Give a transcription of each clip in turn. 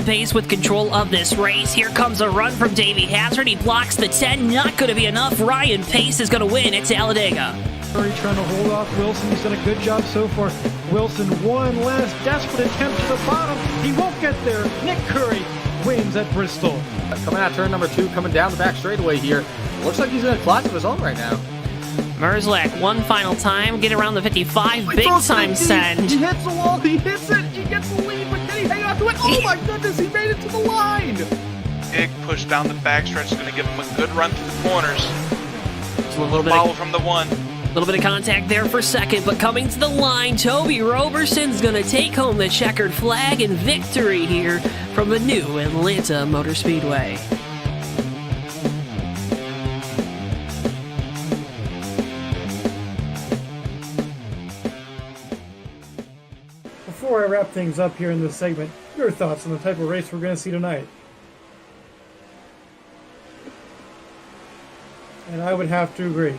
pace with control of this race. Here comes a run from Davey Hazard. He blocks the 10. Not going to be enough. Ryan Pace is going to win at Talladega. Curry trying to hold off Wilson. He's done a good job so far. Wilson, one last desperate attempt to the bottom. He won't get there. Nick Curry wins at Bristol. Coming out turn number 2, coming down the back straightaway here. Looks like he's in a class of his own right now. Merzlak, one final time, get around the 55, big time send. He hits the wall, he hits it, he gets the lead, but can he hang on to it? Oh my goodness, he made it to the line! Big push down the backstretch is going to give him a good run through the corners. Just a little bit follow from the 1. A little bit of contact there for second, but coming to the line, Toby Roberson's going to take home the checkered flag and victory here from the new Atlanta Motor Speedway. Before I wrap things up here in this segment, your thoughts on the type of race we're going to see tonight? And I would have to agree.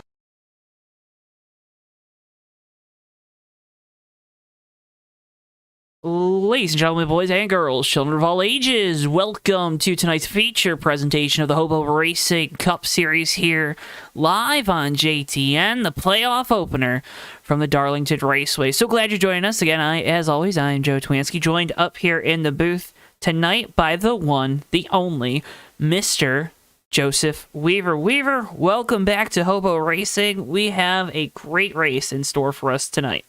Ladies and gentlemen, boys and girls, children of all ages, welcome to tonight's feature presentation of the HOBO Racing Cup Series here live on JTN, the playoff opener from the Darlington Raceway. So glad you're joining us again. As always, I'm JoeTowNetwork, joined up here in the booth tonight by the one, the only, Mr. Joseph Weaver. Weaver, welcome back to HOBO Racing. We have a great race in store for us tonight.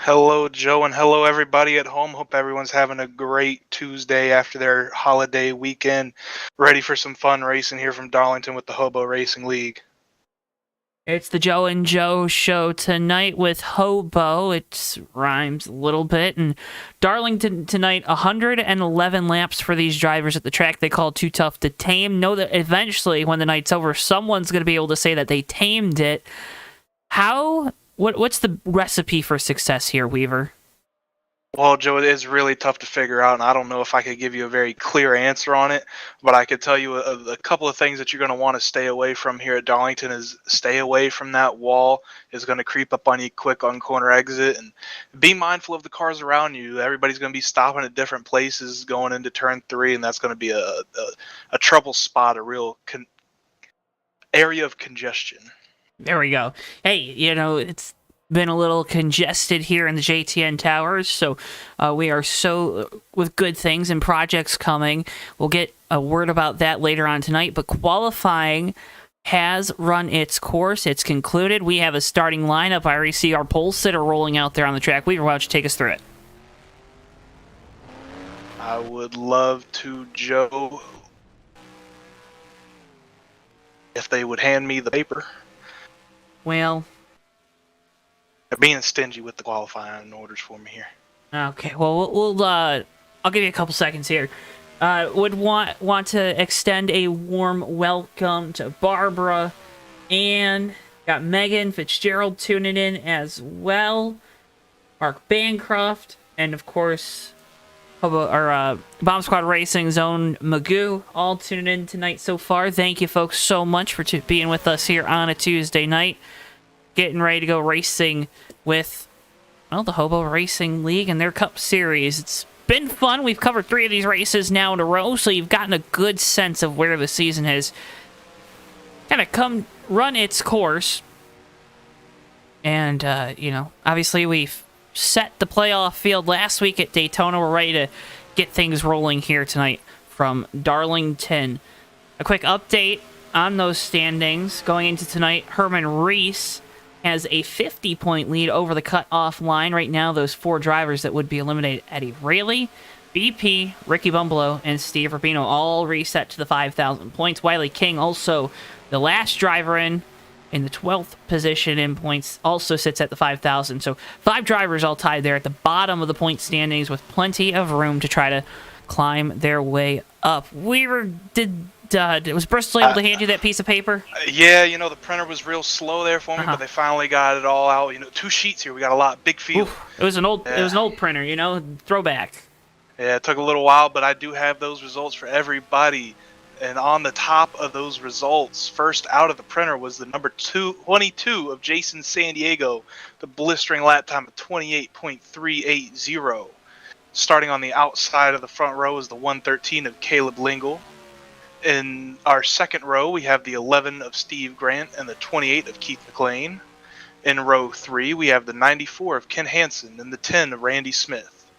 Hello, Joe, and hello, everybody at home. Hope everyone's having a great Tuesday after their holiday weekend. Ready for some fun racing here from Darlington with the HOBO Racing League. It's the Joe and Joe show tonight with HOBO. It rhymes a little bit. And Darlington tonight, 111 laps for these drivers at the track they call too tough to tame. Know that eventually, when the night's over, someone's going to be able to say that they tamed it. What's the recipe for success here, Weaver? Well, Joe, it is really tough to figure out, and I don't know if I could give you a very clear answer on it, but I could tell you a couple of things that you're going to want to stay away from here at Darlington is stay away from that wall. It's going to creep up on you quick on corner exit, and be mindful of the cars around you. Everybody's going to be stopping at different places going into turn 3, and that's going to be a trouble spot, a real area of congestion. There we go. Hey, it's been a little congested here in the JTN Towers, so we are with good things and projects coming. We'll get a word about that later on tonight, but qualifying has run its course. It's concluded. We have a starting lineup. I already see our pole sitter rolling out there on the track. Weaver, why don't you take us through it? I would love to, Joe, if they would hand me the paper. Well, they're being stingy with the qualifying orders for me here. Okay, well, I'll give you a couple seconds here. Would want to extend a warm welcome to Barbara, and got Megan Fitzgerald tuning in as well, Mark Bancroft, and of course, Bomb Squad Racing's own Magoo, all tuning in tonight so far. Thank you folks so much for being with us here on a Tuesday night. Getting ready to go racing with, the HOBO Racing League and their Cup Series. It's been fun. We've covered 3 of these races now in a row, so you've gotten a good sense of where the season has kind of run its course. And, obviously we've set the playoff field last week at Daytona. We're ready to get things rolling here tonight from Darlington. A quick update on those standings. Going into tonight, Herman Reese has a 50-point lead over the cutoff line. Right now, those 4 drivers that would be eliminated, Eddie Rayleigh, BP, Ricky Bumbalo, and Steve Rubino, all reset to the 5,000 points. Wiley King, also the last driver in the 12th position in points, also sits at the 5,000. So 5 drivers all tied there at the bottom of the point standings with plenty of room to try to climb their way up. Was Bristol able to hand you that piece of paper? Yeah, the printer was real slow there for me, but they finally got it all out. 2 sheets here. We got a lot, big field. It was an old printer, throwback. Yeah, it took a little while, but I do have those results for everybody. And on the top of those results, first out of the printer was the number 22 of Jason San Diego, the blistering lap time of 28.380. Starting on the outside of the front row is the 113 of Caleb Lingle. In our second row, we have the 11 of Steve Grant and the 28 of Keith McLean. In row 3, we have the 94 of Ken Hansen and the 10 of Randy Smith.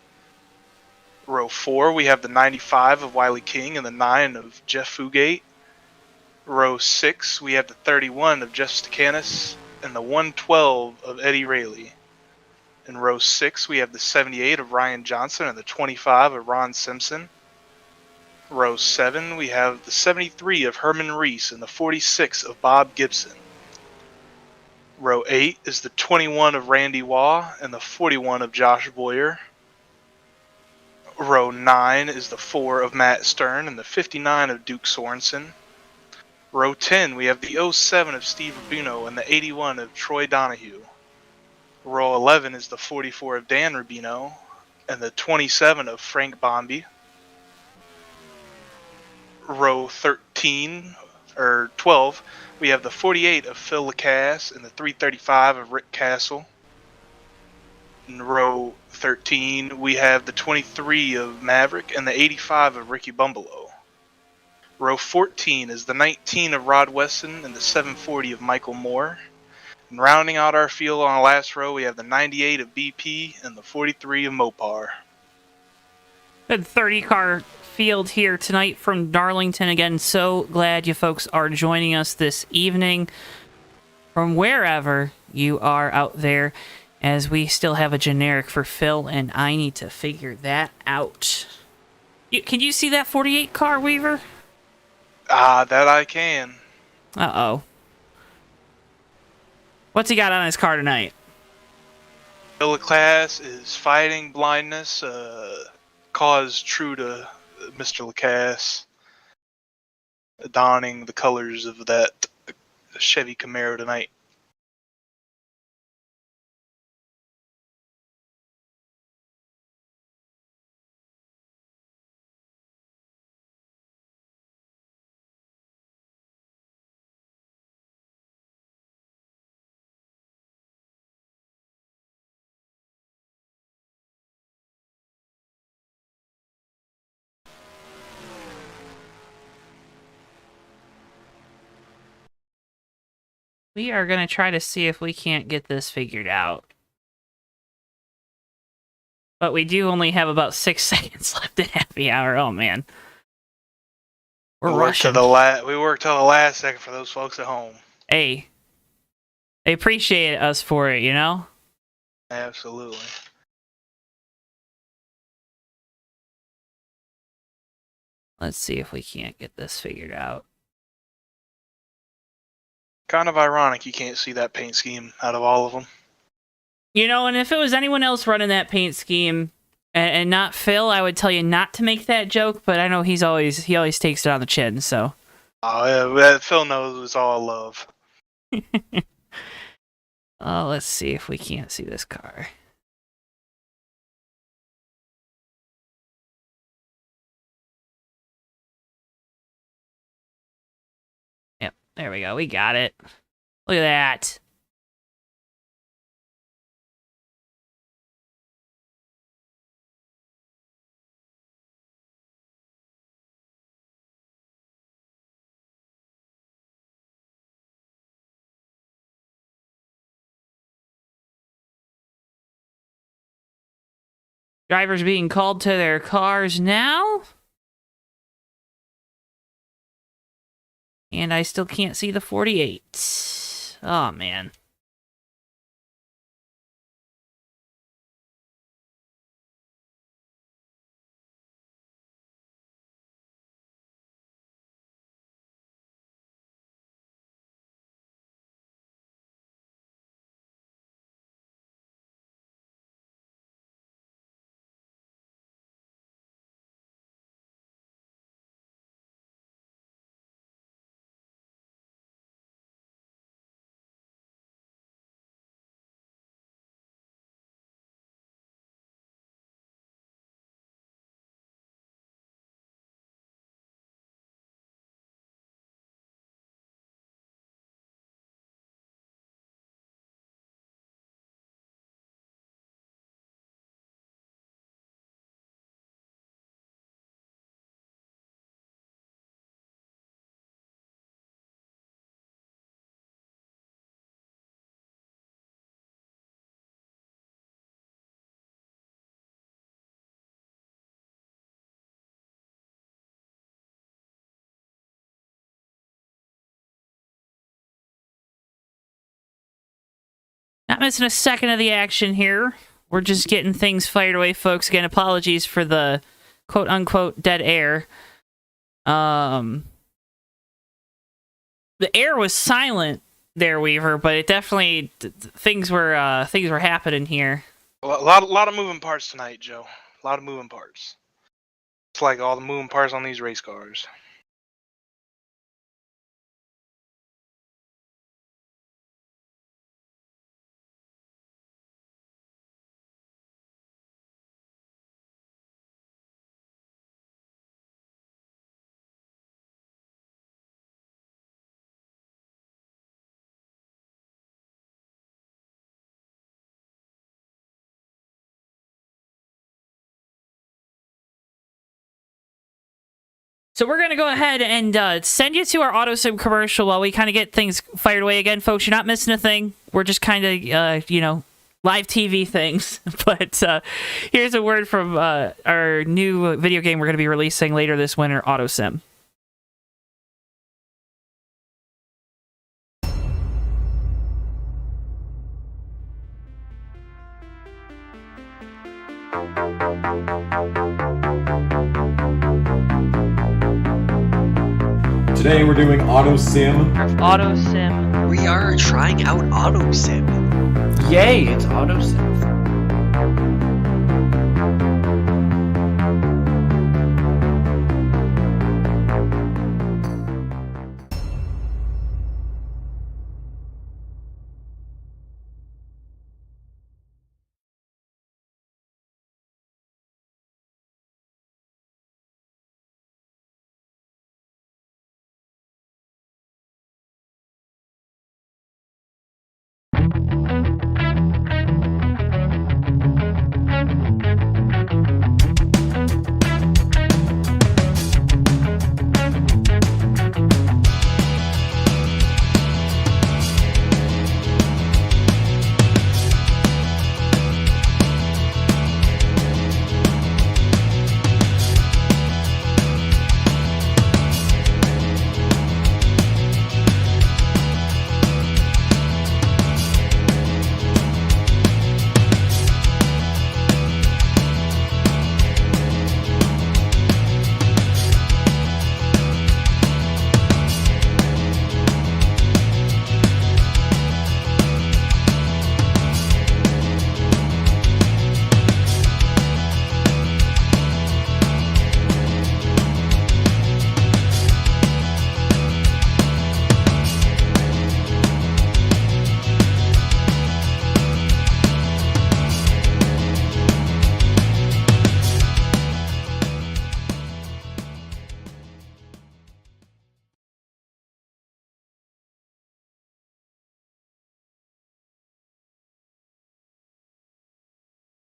Row 4, we have the 95 of Wiley King and the 9 of Jeff Fugate. Row 6, we have the 31 of Jeff Stakanis and the 112 of Eddie Rayleigh. In row 6, we have the 78 of Ryan Johnson and the 25 of Ron Simpson. Row 7, we have the 73 of Herman Reese and the 46 of Bob Gibson. Row 8 is the 21 of Randy Waugh and the 41 of Josh Boyer. Row 9 is the 4 of Matt Stern and the 59 of Duke Sorensen. Row 10, we have the 07 of Steve Rubino and the 81 of Troy Donahue. Row 11 is the 44 of Dan Rubino and the 27 of Frank Bombi. Row 12, we have the 48 of Phil Lacasse and the 335 of Rick Castle. In row 13, we have the 23 of Maverick and the 85 of Ricky Bumbalo. Row 14 is the 19 of Rod Weston and the 740 of Michael Moore. And rounding out our field on the last row, we have the 98 of BP and the 43 of Mopar. Good 30-car field here tonight from Darlington. Again, so glad you folks are joining us this evening from wherever you are out there, as we still have a generic for Phil, and I need to figure that out. Can you see that 48 car, Weaver? That I can. Uh-oh. What's he got on his car tonight? Phil Lacasse is fighting blindness, cause true to Mr. Lacasse, donning the colors of that Chevy Camaro tonight. We are going to try to see if we can't get this figured out. But we do only have about 6 seconds left in happy hour. Oh, man. We're rushing. We worked till the last second for those folks at home. Hey, they appreciate us for it, you know? Absolutely. Let's see if we can't get this figured out. Kind of ironic you can't see that paint scheme out of all of them. You know, and if it was anyone else running that paint scheme and not Phil, I would tell you not to make that joke, but I know he always takes it on the chin, so. Oh, yeah, Phil knows it's all love. Let's see if we can't see this car. Yep, there we go. We got it. Look at that. Drivers being called to their cars now. And I still can't see the 48. Oh, man. Not missing a second of the action here. We're just getting things fired away, folks. Again, apologies for the quote-unquote dead air. The air was silent there, Weaver, but it definitely things were happening here. A lot of moving parts tonight, Joe. A lot of moving parts. It's like all the moving parts on these race cars. So we're going to go ahead and send you to our AutoSim commercial while we kind of get things fired away again, folks. You're not missing a thing. We're just kind of, live TV things. But here's a word from our new video game we're going to be releasing later this winter, AutoSim. Today we're doing AutoSim. AutoSim. We are trying out AutoSim. Yay, it's AutoSim.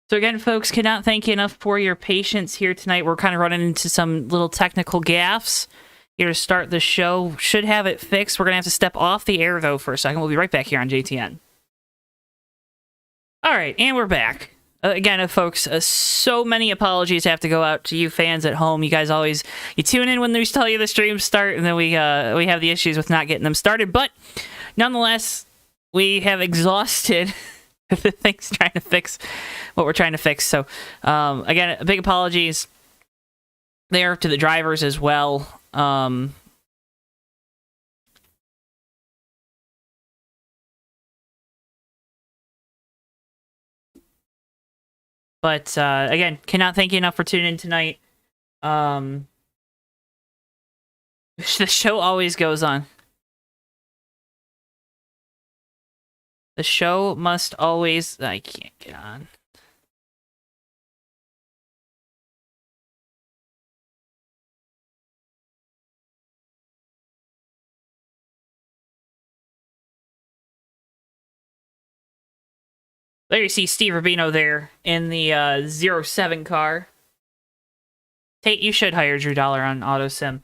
So again, folks, cannot thank you enough for your patience here tonight. We're kind of running into some little technical gaffes here to start the show. Should have it fixed. We're going to have to step off the air, though, for a second. We'll be right back here on JTN. All right, and we're back. Again, folks, so many apologies have to go out to you fans at home. You guys always, you tune in when we tell you the streams start, and then we have the issues with not getting them started. But nonetheless, we have exhausted the things trying to fix what we're trying to fix. So, again, big apologies there to the drivers as well. But, again, cannot thank you enough for tuning in tonight. The show always goes on. The show must always... I can't get on. There you see Steve Rubino there in the 07 car. Tate, you should hire Drew Dollar on AutoSim.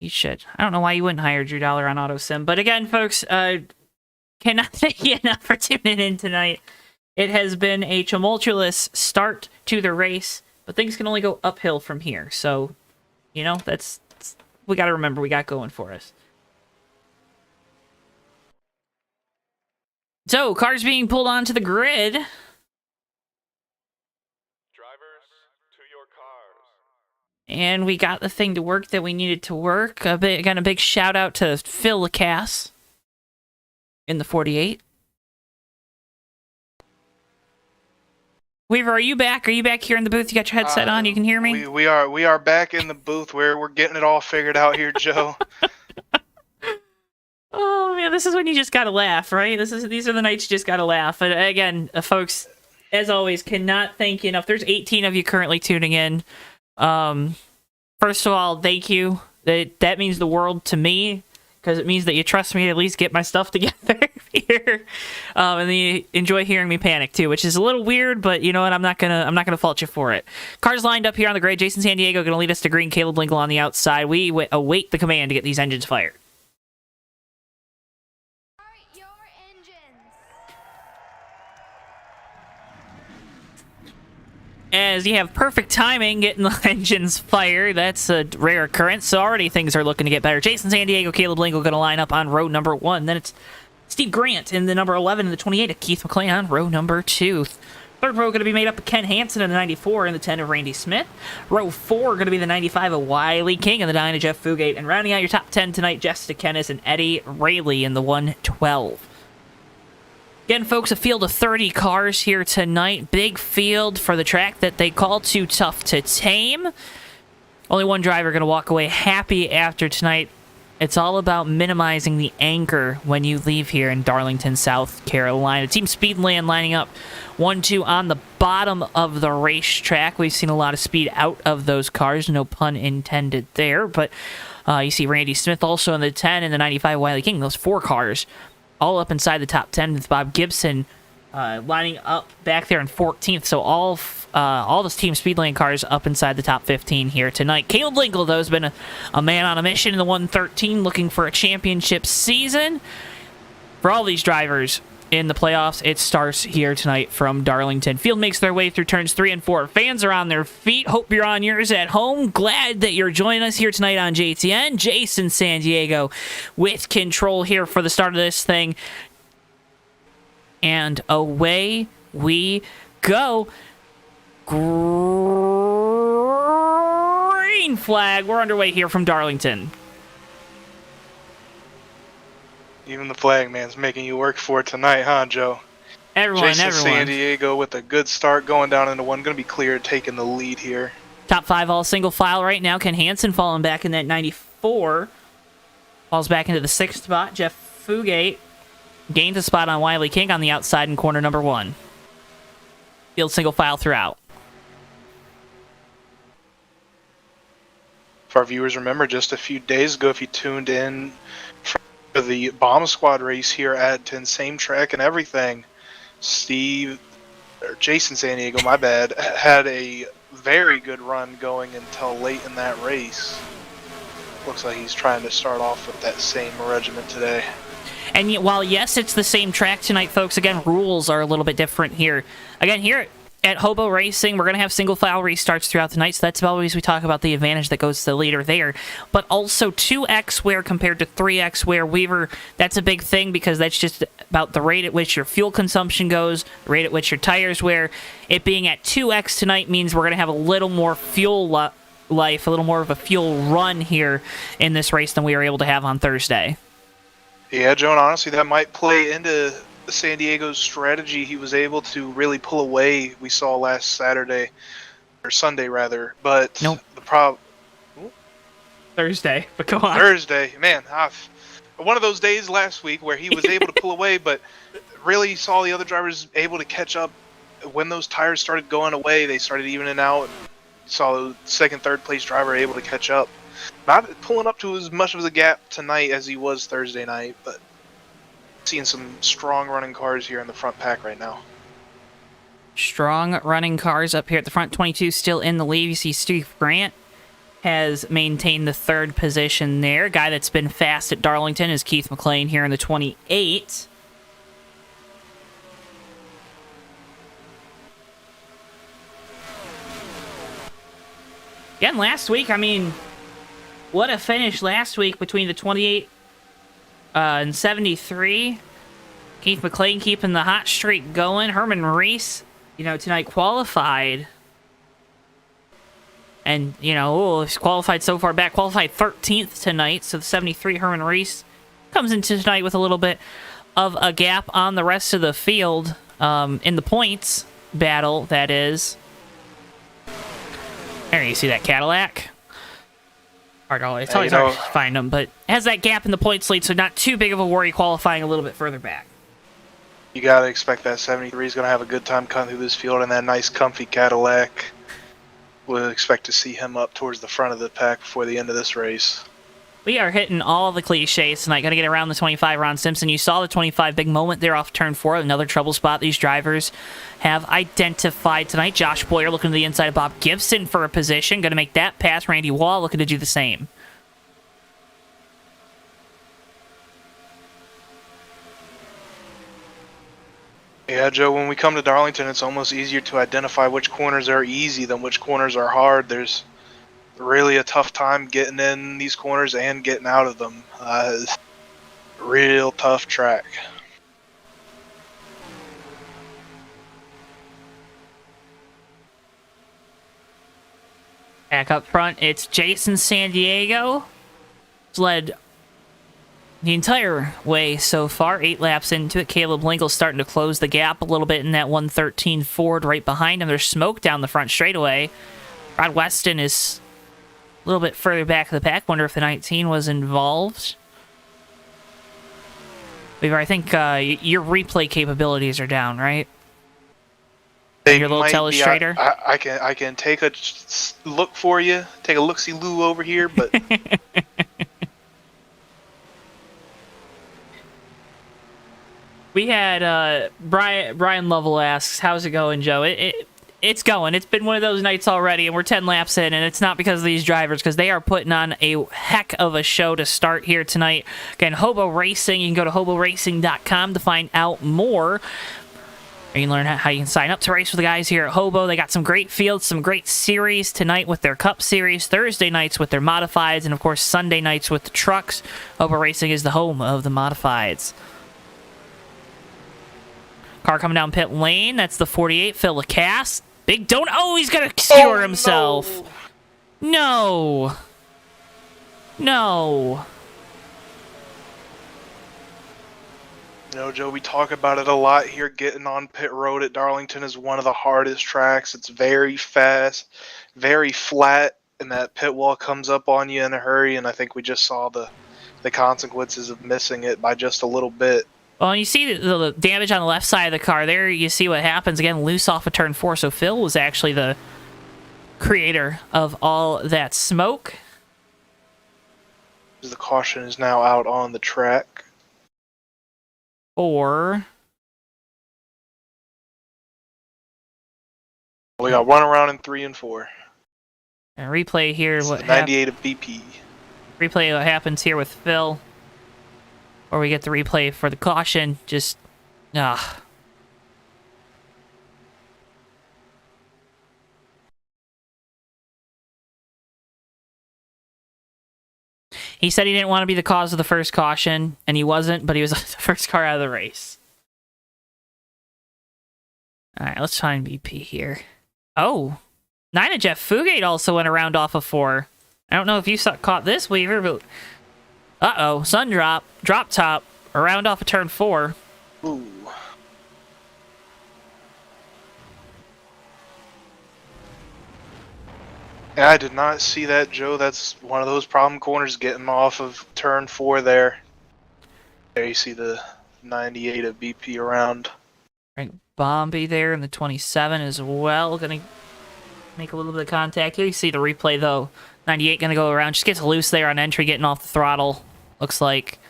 You should. I don't know why you wouldn't hire Drew Dollar on AutoSim. But again, folks, cannot thank you enough for tuning in tonight. It has been a tumultuous start to the race, but things can only go uphill from here. So, you know, we got to remember we got going for us. So, cars being pulled onto the grid. And we got the thing to work that we needed to work. Again, a big shout out to Phil Lacasse in the 48. Weaver, are you back? Are you back here in the booth? You got your headset on? You can hear me? We are back in the booth. We're getting it all figured out here, Joe. Oh man, this is when you just gotta laugh, right? These are the nights you just gotta laugh. And again, folks, as always, cannot thank you enough. There's 18 of you currently tuning in. First of all, thank you. That means the world to me, because it means that you trust me to at least get my stuff together here. And then you enjoy hearing me panic too, which is a little weird, but you know what? I'm not gonna fault you for it. Cars lined up here on the grid. Jason San Diego gonna lead us to green. Caleb Linkle on the outside. We await the command to get these engines fired. As you have perfect timing getting the engines fired, that's a rare occurrence, so already things are looking to get better. Jason San Diego, Caleb Lingle going to line up on row number 1. Then it's Steve Grant in the number 11 and the 28 of Keith McLean on row number 2. Third row going to be made up of Ken Hansen in the 94 and the 10 of Randy Smith. Row 4 going to be the 95 of Wiley King and the 9 of Jeff Fugate. And rounding out your top 10 tonight, Jessica Kennis and Eddie Rayleigh in the 112. Again, folks, a field of 30 cars here tonight. Big field for the track that they call Too Tough to Tame. Only one driver going to walk away happy after tonight. It's all about minimizing the anger when you leave here in Darlington, South Carolina. Team Speedland lining up 1-2 on the bottom of the racetrack. We've seen a lot of speed out of those cars. No pun intended there. But you see Randy Smith also in the 10 and the 95 Wiley King. Those 4 cars all up inside the top 10 with Bob Gibson lining up back there in 14th. So all those Team Speedlane cars up inside the top 15 here tonight. Caleb Linkle, though, has been a man on a mission in the 113 looking for a championship season. For all these drivers in the playoffs, it starts here tonight from Darlington. Field makes their way through turns 3 and 4. Fans are on their feet. Hope you're on yours at home. Glad that you're joining us here tonight on JTN. Jason San Diego with control here for the start of this thing. And away we go. Green flag. We're underway here from Darlington. Even the flag man's making you work for it tonight, huh, Joe? Everyone. San Diego with a good start going down into 1. Going to be clear, taking the lead here. Top 5 all single file right now. Ken Hansen falling back in that 94. Falls back into the 6th spot. Jeff Fugate gains a spot on Wiley King on the outside in corner number 1. Field single file throughout. If our viewers remember, just a few days ago, if you tuned in for the Bomb Squad race here at same track and everything, Jason San Diego, my bad, had a very good run going until late in that race. Looks like he's trying to start off with that same regiment today. And while, yes, it's the same track tonight, folks, again, rules are a little bit different here. Again, here at HOBO Racing, we're going to have single file restarts throughout the night, so that's always we talk about the advantage that goes to the leader there. But also 2x wear compared to 3x wear. Weaver, that's a big thing because that's just about the rate at which your fuel consumption goes, the rate at which your tires wear. It being at 2x tonight means we're going to have a little more fuel life, a little more of a fuel run here in this race than we were able to have on Thursday. Yeah, Joan, honestly, that might play into San Diego's strategy. He was able to really pull away, we saw last Saturday, or Sunday rather, but nope. The problem... Thursday, but go on. Thursday, man, one of those days last week where he was able to pull away, but really saw the other drivers able to catch up. When those tires started going away, they started evening out. Saw the second, third place driver able to catch up. Not pulling up to as much of the gap tonight as he was Thursday night, but seeing some strong running cars here in the front pack right now. Strong running cars up here at the front. 22 still in the lead. You see Steve Grant has maintained the 3rd position there. Guy that's been fast at Darlington is Keith McLean here in the 28. Again, last week, I mean, what a finish last week between the 28 and 73. Keith McLean keeping the hot streak going. Herman Reese, tonight qualified. And, he's qualified so far back. Qualified 13th tonight. So the 73 Herman Reese comes into tonight with a little bit of a gap on the rest of the field in the points battle, that is. There you see that Cadillac. It's always hard to find them, but has that gap in the points lead, so not too big of a worry qualifying a little bit further back. You got to expect that 73 is going to have a good time cutting through this field, and that nice comfy Cadillac. We'll expect to see him up towards the front of the pack before the end of this race. We are hitting all the cliches tonight. Going to get around the 25, Ron Simpson. You saw the 25 big moment there off turn 4. Another trouble spot these drivers have identified tonight. Josh Boyer looking to the inside of Bob Gibson for a position. Going to make that pass. Randy Wall looking to do the same. Yeah, Joe, when we come to Darlington, it's almost easier to identify which corners are easy than which corners are hard. There's really a tough time getting in these corners and getting out of them. Real tough track. Back up front, it's Jason San Diego. He's led the entire way so far. 8 laps into it. Caleb Linkle's starting to close the gap a little bit in that 113 Ford right behind him. There's smoke down the front straightaway. Rod Weston is a little bit further back of the pack. Wonder if the 19 was involved. Weaver, I think your replay capabilities are down, right? They your little might telestrator? Be, I can take a look for you. Take a look-see-loo over here, but... We had Brian Lovell asks, how's it going, Joe? It's going. It's been one of those nights already, and we're 10 laps in, and it's not because of these drivers, because they are putting on a heck of a show to start here tonight. Again, HOBO Racing. You can go to hoboracing.com to find out more. You can learn how you can sign up to race with the guys here at HOBO. They got some great fields, some great series tonight with their Cup Series, Thursday nights with their Modifieds, and, of course, Sunday nights with the trucks. HOBO Racing is the home of the Modifieds. Car coming down pit lane. That's the 48, Phil Lacasse. Big don't. Oh, he's going to skewer himself. No. No. You know, Joe, we talk about it a lot here. Getting on pit road at Darlington is one of the hardest tracks. It's very fast, very flat, and that pit wall comes up on you in a hurry, and I think we just saw the consequences of missing it by just a little bit. Well, and you see the damage on the left side of the car there. You see what happens. Again, loose off of turn 4. So Phil was actually the creator of all that smoke. The caution is now out on the track. Or we got one around in 3 and 4. and replay here. It's What the 98 of BP. Replay what happens here with Phil. Or we get the replay for the caution. Just, He said he didn't want to be the cause of the first caution, and he wasn't, but he was the first car out of the race. Alright, let's find BP here. Oh, 9 of Jeff Fugate also went around off of 4. I don't know if you caught this, Weaver, but... Uh-oh, sun drop, drop top, around off of turn 4. Ooh. Yeah, I did not see that, Joe. That's one of those problem corners getting off of turn 4 there. There you see the 98 of BP around. Right, Bombi there in the 27 as well. Gonna make a little bit of contact here. You see the replay, though. 98 gonna go around. Just gets loose there on entry, getting off the throttle. Looks like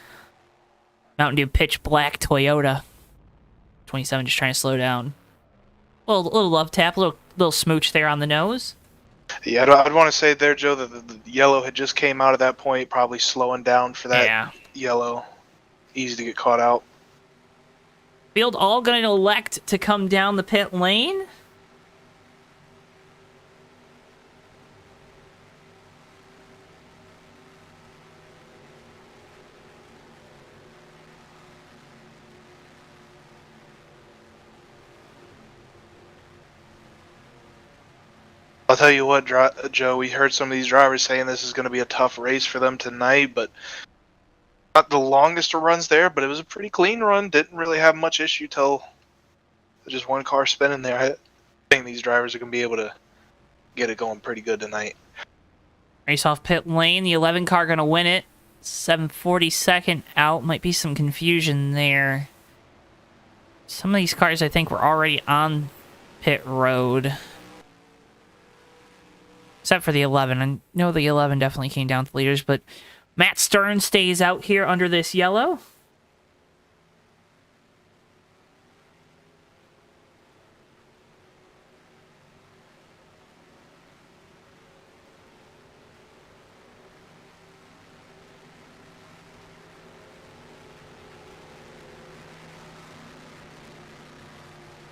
Mountain Dew pitch black Toyota. 27 just trying to slow down. Little love tap, little smooch there on the nose. Yeah, I'd want to say there, Joe, that the yellow had just came out at that point, probably slowing down for that yellow. Easy to get caught out. Field all going to elect to come down the pit lane. I'll tell you what, Joe, we heard some of these drivers saying this is going to be a tough race for them tonight, but not the longest of runs there, but it was a pretty clean run. Didn't really have much issue till just one car spinning there. I think these drivers are going to be able to get it going pretty good tonight. Race off pit lane. The 11 car going to win it. 742nd out. Might be some confusion there. Some of these cars, I think, were already on pit road. Except for the 11. I know the 11 definitely came down to leaders, but Matt Stern stays out here under this yellow.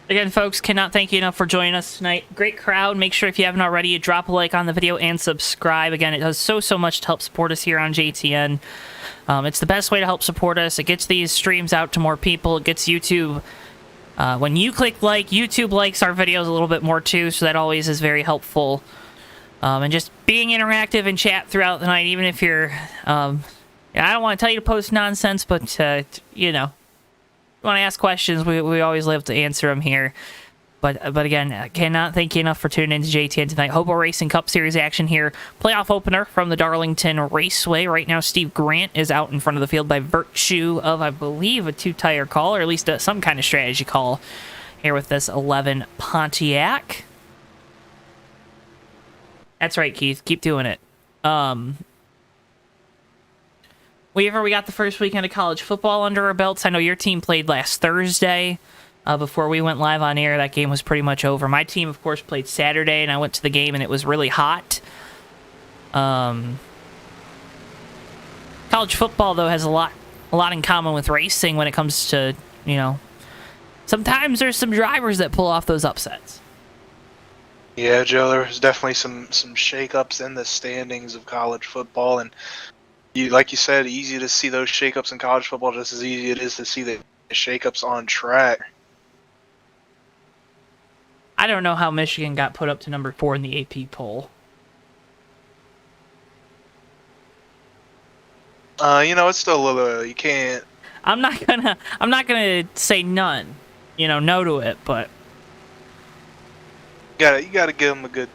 Again, folks, cannot thank you enough for joining us tonight. Great crowd. Make sure if you haven't already, drop a like on the video and subscribe. Again, it does so much to help support us here on JTN. It's the best way to help support us. It gets these streams out to more people. It gets YouTube. When you click like, YouTube likes our videos a little bit more too, so that always is very helpful. And just being interactive and chat throughout the night, even if you're... I don't want to tell you to post nonsense, but, you know... want to ask questions, we always live to answer them here. But again, I cannot thank you enough for tuning in to JTN tonight. HOBO Racing Cup Series action here. Playoff opener from the Darlington Raceway. Right now, Steve Grant is out in front of the field by virtue of, I believe, a two-tire call, or at least some kind of strategy call here with this 11 Pontiac. That's right, Keith. Keep doing it. We got the first weekend of college football under our belts. I know your team played last Thursday. Before we went live on air, that game was pretty much over. My team, of course, played Saturday, and I went to the game, and it was really hot. College football, though, has a lot in common with racing when it comes to, you know... Sometimes there's some drivers that pull off those upsets. Yeah, Joe, there's definitely some shakeups in the standings of college football, and... like you said, easy to see those shakeups in college football, just as easy it is to see the shakeups on track. I don't know how Michigan got put up to number 4 in the AP poll. It's still a little. You can't. I'm not gonna say none. No to it, but You gotta give them a good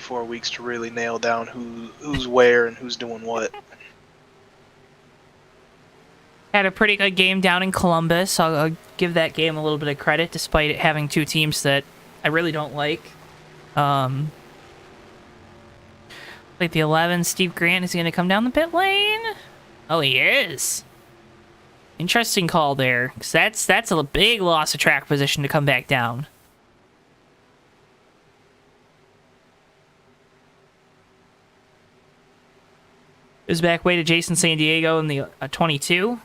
4 weeks to really nail down who's where and who's doing what. Had a pretty good game down in Columbus. I'll give that game a little bit of credit, despite it having two teams that I really don't like. Like the 11, Steve Grant is going to come down the pit lane. Oh, he is. Interesting call there, because that's a big loss of track position to come back down. Is back way to Jason San Diego in the 22.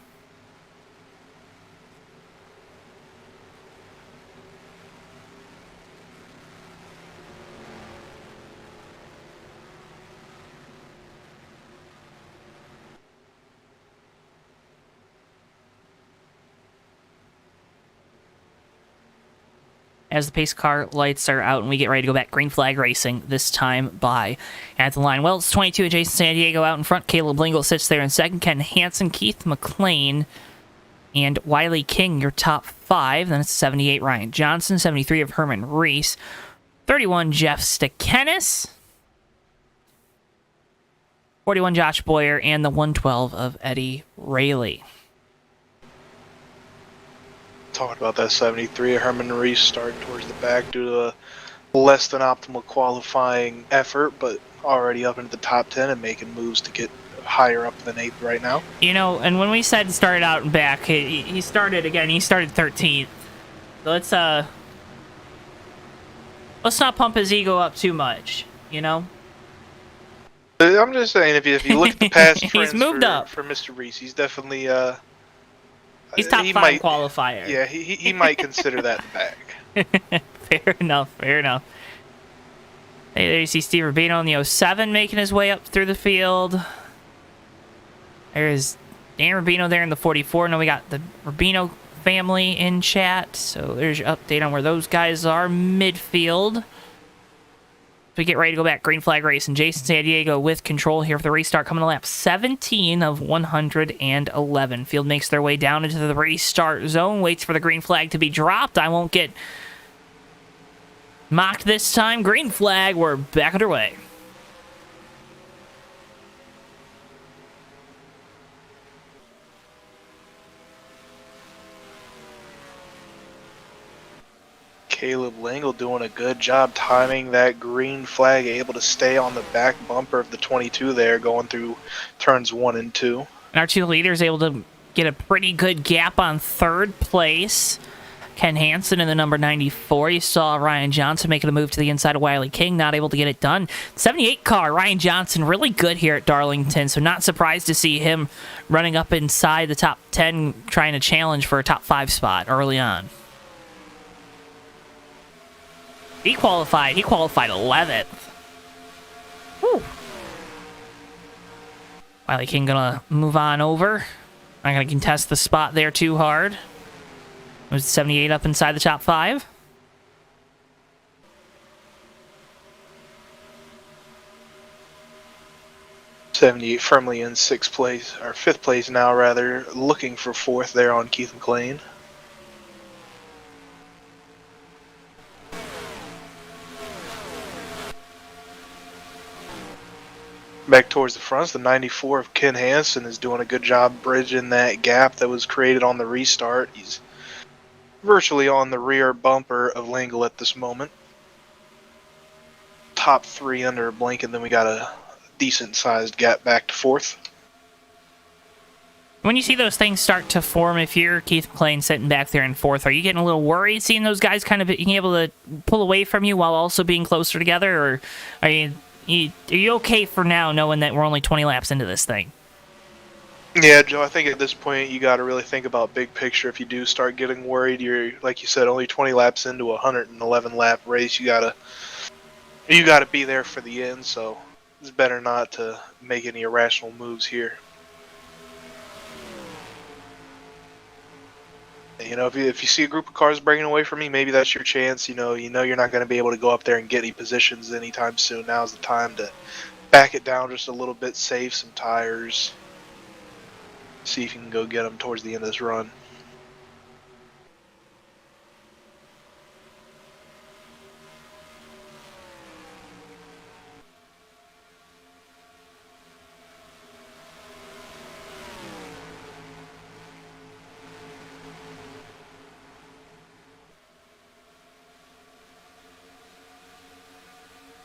As the pace car lights are out and we get ready to go back. Green flag racing, this time by at the line. Well, it's 22 at Jason San Diego out in front. Caleb Lingle sits there in second. Ken Hansen, Keith McLean, and Wiley King, your top 5. Then it's 78, Ryan Johnson. 73 of Herman Reese. 31, Jeff Stickenis. 41, Josh Boyer. And the 112 of Eddie Rayleigh. Talking about that 73, Herman Reese starting towards the back due to a less than optimal qualifying effort, but already up into the top 10 and making moves to get higher up than 8th right now. And when we said started out and back, he started 13th. So let's not pump his ego up too much, I'm just saying, if you look at the past trends moved up. for Mr. Reese, he's definally he's top 5 qualifier. Yeah, he might consider that the bag. Fair enough. Hey, there you see Steve Rubino in the 07 making his way up through the field. There's Dan Rubino there in the 44. Now we got the Rubino family in chat. So there's your update on where those guys are midfield. we get ready to go back. Green flag race, and Jason San Diego with control here for the restart, coming to lap 17 of 111. Field makes their way down into the restart zone, waits for the green flag to be dropped. I won't get mocked this time. Green flag, we're back underway. Caleb Lingle doing a good job timing that green flag, able to stay on the back bumper of the 22 there, going through turns 1 and 2. And our two leaders able to get a pretty good gap on third place. Ken Hansen in the number 94. You saw Ryan Johnson making a move to the inside of Wiley King, not able to get it done. 78 car, Ryan Johnson, really good here at Darlington, so not surprised to see him running up inside the top 10, trying to challenge for a top 5 spot early on. He qualified 11th. Whew. Wiley King gonna move on over. Not gonna contest the spot there too hard. It was 78 up inside the top 5. '78 firmly in 6th place, or 5th place now rather, looking for 4th there on Keith McLean. Back towards the front, the 94 of Ken Hansen is doing a good job bridging that gap that was created on the restart. He's virtually on the rear bumper of Lingle at this moment. Top 3 under a blink, and then we got a decent-sized gap back to 4th. When you see those things start to form, if you're Keith McLean sitting back there in 4th, are you getting a little worried seeing those guys kind of being able to pull away from you while also being closer together, or are you okay for now, knowing that we're only 20 laps into this thing? Yeah, Joe, I think at this point you got to really think about big picture. If you do start getting worried, you're, like you said, only 20 laps into a 111 lap race. You gotta be there for the end. So it's better not to make any irrational moves here. You know, if you see a group of cars breaking away from me, maybe that's your chance. You know you're not going to be able to go up there and get any positions anytime soon. Now's the time to back it down just a little bit, save some tires, see if you can go get them towards the end of this run.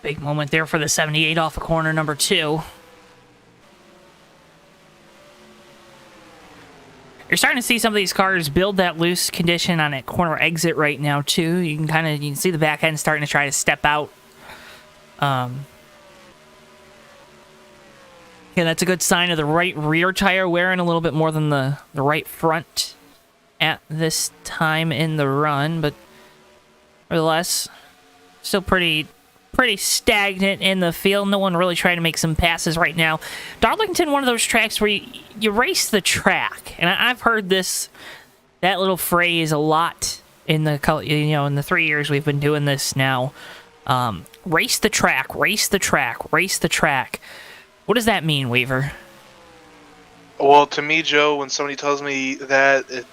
Big moment there for the 78 off of corner number 2. You're starting to see some of these cars build that loose condition on that corner exit right now too. You can see the back end starting to try to step out. Yeah, that's a good sign of the right rear tire wearing a little bit more than the right front at this time in the run, but nevertheless, still pretty stagnant in the field. No one really trying to make some passes right now. Darlington, one of those tracks where you race the track, and I've heard that little phrase a lot in the in the 3 years we've been doing this now. Race the track, race the track, race the track. What does that mean, Weaver? Well, to me, Joe, when somebody tells me that, it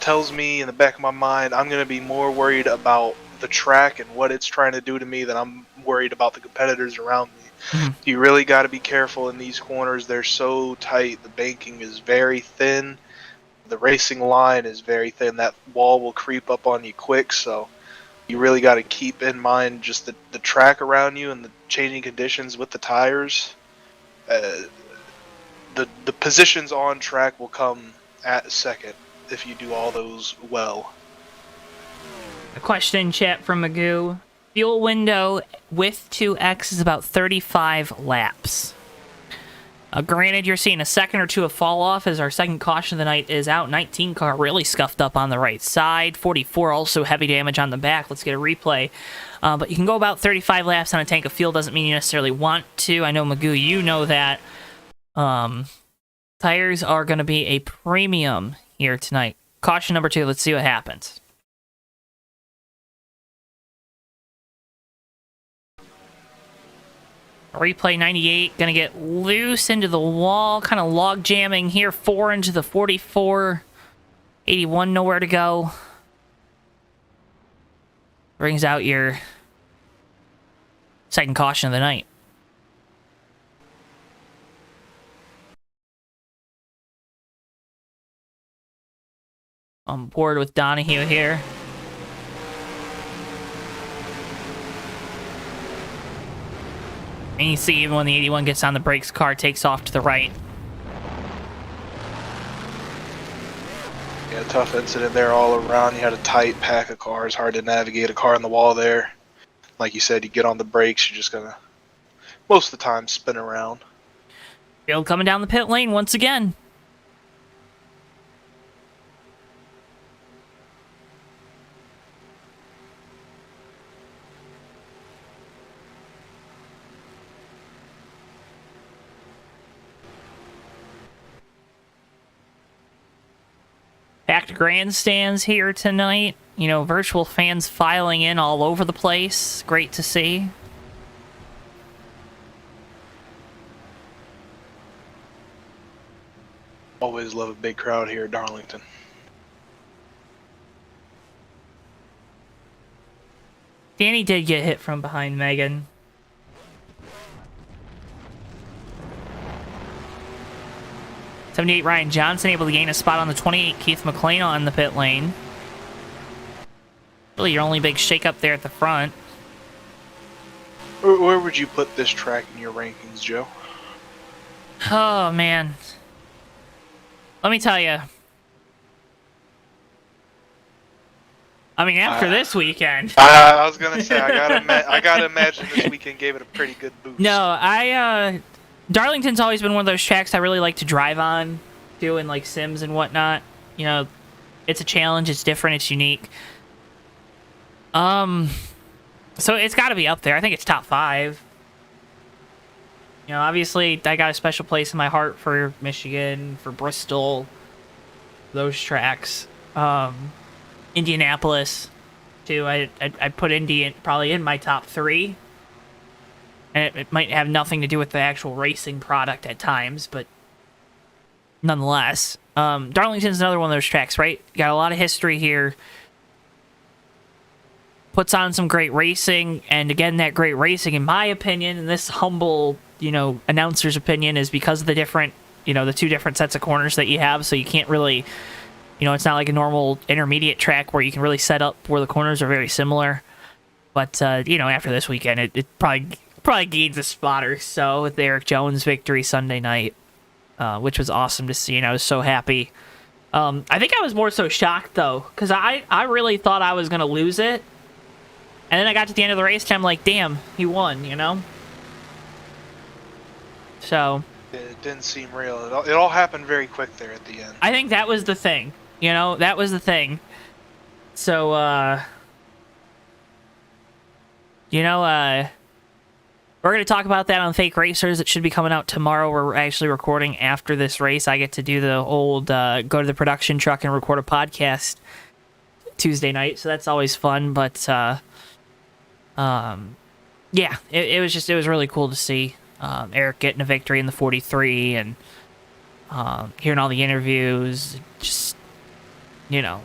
tells me in the back of my mind I'm going to be more worried about the track and what it's trying to do to me than I'm worried about the competitors around me. Mm-hmm. You really got to be careful in these corners. They're so tight. The banking is very thin. The racing line is very thin. That wall will creep up on you quick, so you really got to keep in mind just the track around you and the changing conditions with the tires. The positions on track will come at second if you do all those well. A question in chat from Magoo. Fuel window with 2X is about 35 laps. Granted, you're seeing a second or two of fall off as our second caution of the night is out. 19 car really scuffed up on the right side. 44 also heavy damage on the back. Let's get a replay. But you can go about 35 laps on a tank of fuel. Doesn't mean you necessarily want to. I know, Magoo, you know that. Tires are going to be a premium here tonight. Caution number 2. Let's see what happens. Replay 98 gonna get loose into the wall, kind of log jamming here. 4 into the 44. 81 nowhere to go. Brings out your second caution of the night. On board with Donahue here. And you see even when the 81 gets on the brakes, car takes off to the right. Yeah, tough incident there all around. You had a tight pack of cars, hard to navigate a car in the wall there. Like you said, you get on the brakes, you're just gonna, most of the time, spin around. Field coming down the pit lane once again. Packed grandstands here tonight. You know, virtual fans filing in all over the place. Great to see. Always love a big crowd here at Darlington. Danny did get hit from behind Megan. '78 Ryan Johnson able to gain a spot on the 28. Keith McLean on the pit lane. Really your only big shakeup there at the front. Where would you put this track in your rankings, Joe? Oh, man. Let me tell you. I mean, after this weekend. I was gonna say, I gotta imagine this weekend gave it a pretty good boost. No, Darlington's always been one of those tracks I really like to drive on, doing like sims and whatnot. You know, it's a challenge, it's different, it's unique. So it's got to be up there. I think it's top 5. You know, obviously I got a special place in my heart for Michigan, for Bristol, those tracks. Indianapolis, too. I'd put Indy probably in my top 3. And it might have nothing to do with the actual racing product at times, but nonetheless. Darlington's another one of those tracks, right? Got a lot of history here. Puts on some great racing, and again, that great racing, in my opinion, and this humble, you know, announcer's opinion, is because of the different, you know, the 2 different sets of corners that you have, so you can't really, you know, it's not like a normal intermediate track where you can really set up where the corners are very similar. But, you know, after this weekend, it probably gains a spot or so with the Eric Jones victory Sunday night, which was awesome to see, and I was so happy. I think I was more so shocked, though, because I really thought I was going to lose it. And then I got to the end of the race, and I'm like, damn, he won, you know? So... It didn't seem real. It all happened very quick there at the end. I think that was the thing. You know, that was the thing. So, you know, we're going to talk about that on Fake Racers. It should be coming out tomorrow. We're actually recording after this race. I get to do the old go to the production truck and record a podcast Tuesday night, so that's always fun. But yeah, it was really cool to see Eric getting a victory in the 43 and hearing all the interviews. Just, you know,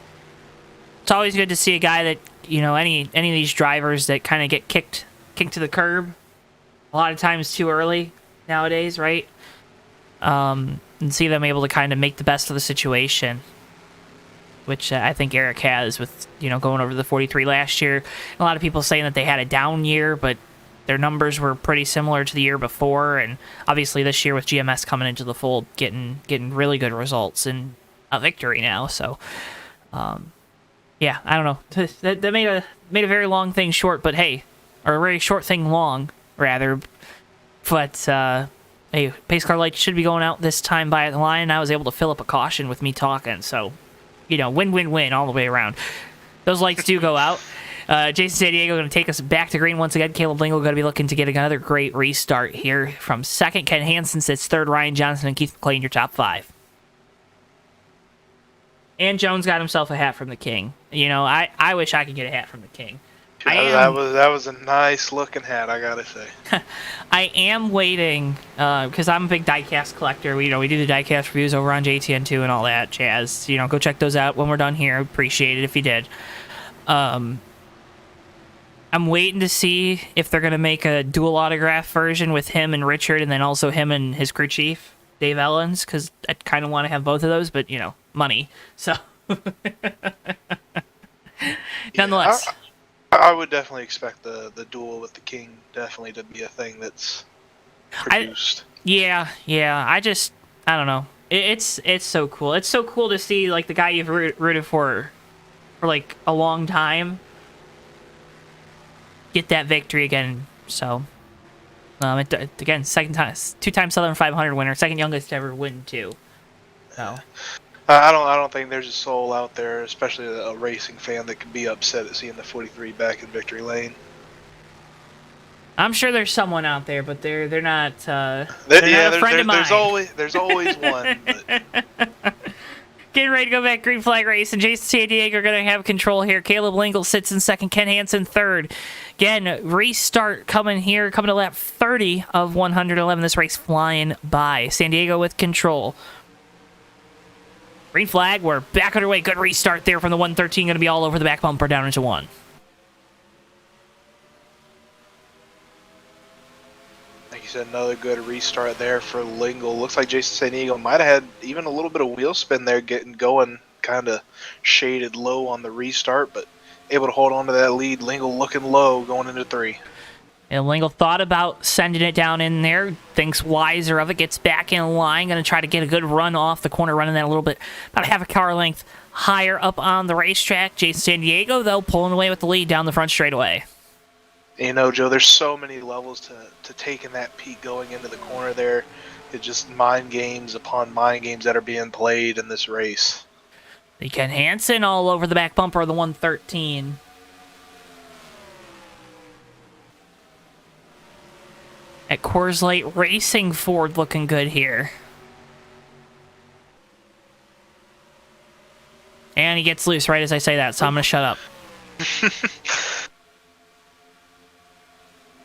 it's always good to see a guy that, you know, any of these drivers that kind of get kicked to the curb a lot of times too early nowadays, right? And see them able to kind of make the best of the situation, which I think Eric has with, you know, going over the 43 last year. A lot of people saying that they had a down year, but their numbers were pretty similar to the year before, and obviously this year with GMS coming into the fold, getting really good results and a victory now. So, yeah, I don't know. That made a very long thing short, but hey, or a very short thing long, rather. But hey, pace car lights should be going out this time by the line, and I was able to fill up a caution with me talking. So, you know, win-win-win all the way around. Those lights do go out. Jason San Diego going to take us back to green once again. Caleb Lingle going to be looking to get another great restart here. From second, Ken Hansen sits third. Ryan Johnson and Keith McLean, your top 5. And Jones got himself a hat from the King. You know, I wish I could get a hat from the King. That was a nice looking hat, I gotta say. I am waiting because I'm a big diecast collector. We do the diecast reviews over on JTN2 and all that jazz. Go check those out when we're done here. Appreciate it if you did. I'm waiting to see if they're gonna make a dual autograph version with him and Richard, and then also him and his crew chief Dave Ellens, because I kind of want to have both of those, but money. So nonetheless. I would definitely expect the duel with the King definitely to be a thing that's produced. Yeah. I don't know. It's so cool. It's so cool to see like the guy you've rooted for like a long time get that victory again. So again, second time, 2-time Southern 500 winner, second youngest to ever win too. So. I don't think there's a soul out there, especially a racing fan, that could be upset at seeing the 43 back in victory lane. I'm sure there's someone out there, but they're not. They're not a friend of mine. There's always one. But. Getting ready to go back, green flag race, and Jason San Diego are going to have control here. Caleb Lingle sits in second, Ken Hansen third. Again, restart coming to lap 30 of 111. This race flying by. San Diego with control. Green flag, we're back underway. Good restart there from the 113. Going to be all over the back bumper down into 1. Like you said, another good restart there for Lingle. Looks like Jason San Diego might have had even a little bit of wheel spin there, getting going, kind of shaded low on the restart, but able to hold on to that lead. Lingle looking low going into 3. And Lingle thought about sending it down in there, thinks wiser of it, gets back in line, going to try to get a good run off the corner, running that a little bit, about a half a car length higher up on the racetrack. Jason San Diego, though, pulling away with the lead down the front straightaway. Joe, there's so many levels to taking that peak going into the corner there. It's just mind games upon mind games that are being played in this race. Ken Hansen all over the back bumper of the 113. At Coors Light Racing, Ford looking good here. And he gets loose right as I say that, so I'm going to shut up.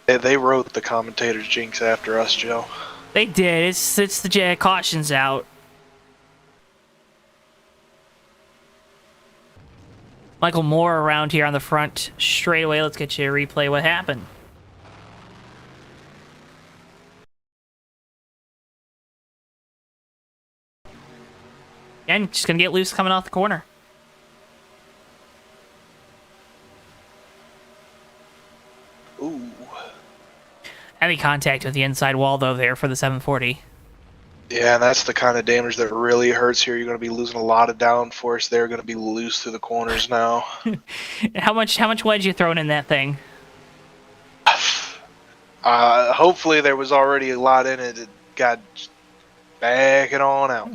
They wrote the commentator's jinx after us, Joe. They did. It's the caution's out. Michael Moore around here on the front straightaway. Let's get you a replay what happened. Again, just going to get loose coming off the corner. Ooh. Heavy contact with the inside wall, though, there for the 740. Yeah, and that's the kind of damage that really hurts here. You're going to be losing a lot of downforce. They're going to be loose through the corners now. How much wedge you throwing in that thing? Hopefully there was already a lot in it. It got back it on out.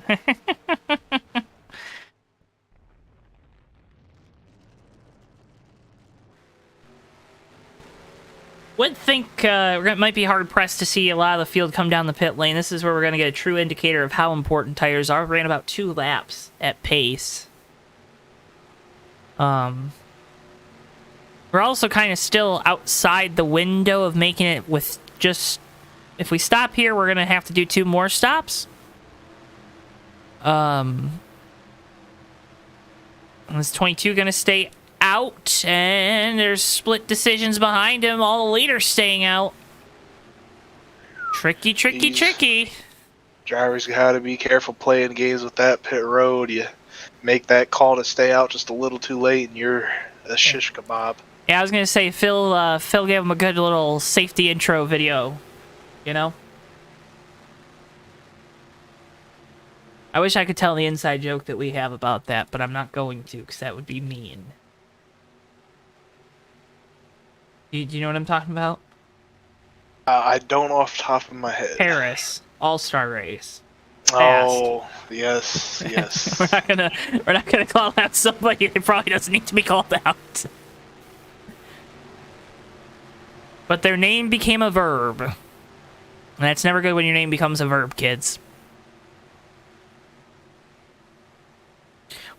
Would think might be hard pressed to see a lot of the field come down the pit lane. This is where we're going to get a true indicator of how important tires are. Ran about 2 laps at pace. We're also kind of still outside the window of making it with just... If we stop here, we're going to have to do 2 more stops. Is 22 going to stay out? And there's split decisions behind him. All the leaders staying out. Tricky. Drivers got to be careful playing games with that pit road. You make that call to stay out just a little too late, and you're a shish kebab. Yeah, I was going to say, Phil gave him a good little safety intro video, you know? I wish I could tell the inside joke that we have about that, but I'm not going to, because that would be mean. Do you know what I'm talking about? I don't off the top of my head. Paris All-Star Race. Oh, yes. we're not gonna call out somebody that probably doesn't need to be called out. But their name became a verb. And that's never good when your name becomes a verb, kids.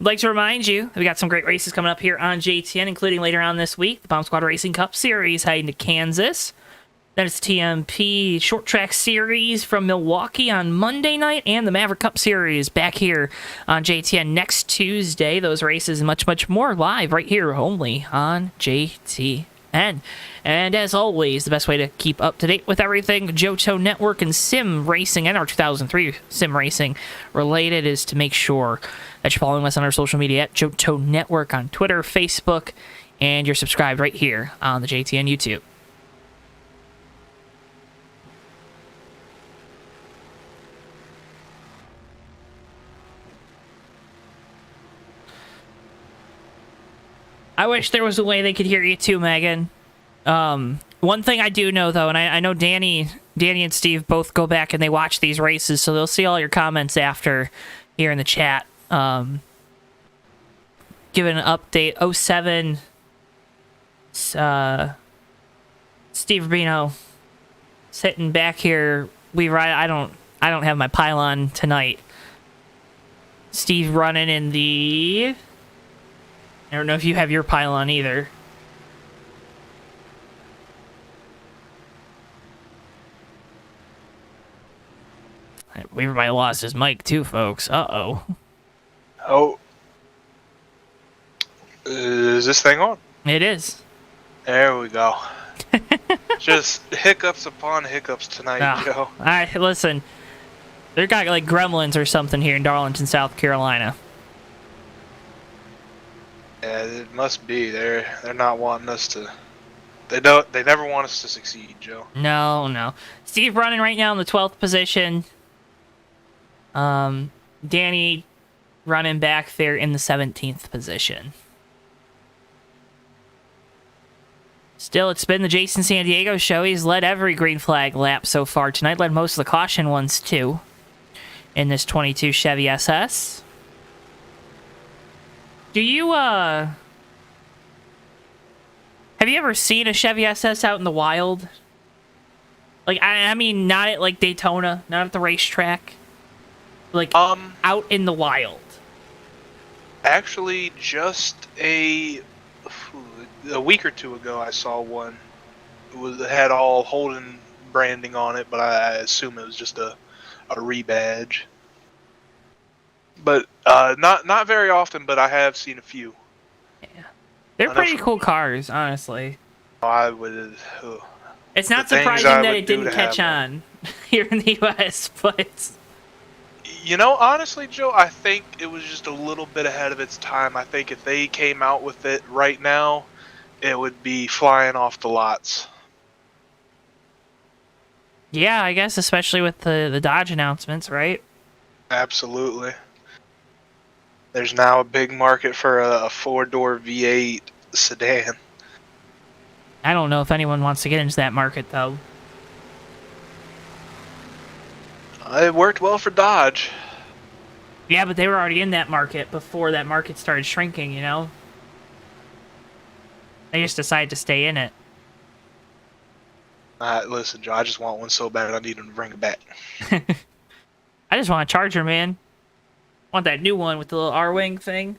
I'd like to remind you that we got some great races coming up here on JTN, including later on this week, the Bomb Squad Racing Cup Series heading to Kansas. Then it's TMP Short Track Series from Milwaukee on Monday night, and the Maverick Cup Series back here on JTN next Tuesday. Those races and much, much more live right here only on JTN. And as always, the best way to keep up to date with everything JoeTowNetwork and sim racing and our 2003 sim racing related is to make sure that you're following us on our social media at JoeTowNetwork on Twitter, Facebook, and you're subscribed right here on the JTN YouTube. I wish there was a way they could hear you too, Megan. One thing I do know, though, and I know Danny and Steve both go back and they watch these races, so they'll see all your comments after here in the chat. Give an update. 07, Steve Rubino sitting back here. We ride. I don't have my pylon tonight. Steve running in the. I don't know if you have your pylon either. We might have lost his mic too, folks. Uh-oh. Oh. Is this thing on? It is. There we go. Just hiccups upon hiccups tonight, Joe. Listen. They've got like gremlins or something here in Darlington, South Carolina. Yeah, it must be. They're not wanting us to. They never want us to succeed, Joe. No. Steve running right now in the 12th position. Danny running back there in the 17th position. Still, it's been the Jason San Diego show. He's led every green flag lap so far tonight. Led most of the caution ones, too, in this 22 Chevy SS. Do you, have you ever seen a Chevy SS out in the wild? Like, I mean, not at, like, Daytona, not at the racetrack. Like, out in the wild. Actually, just a week or two ago, I saw one. It had all Holden branding on it, but I assume it was just a rebadge. But not very often, but I have seen a few. Yeah, they're pretty cool cars, honestly. I would. It's not surprising that it didn't catch on here in the U.S., but. You know, honestly, Joe, I think it was just a little bit ahead of its time. I think if they came out with it right now, it would be flying off the lots. Yeah, I guess, especially with the Dodge announcements, right? Absolutely. There's now a big market for a four-door V8 sedan. I don't know if anyone wants to get into that market, though. It worked well for Dodge. Yeah, but they were already in that market before that market started shrinking, you know? They just decided to stay in it. Listen, Joe, I just want one so bad I need them to bring it back. I just want a Charger, man. Want that new one with the little R-Wing thing.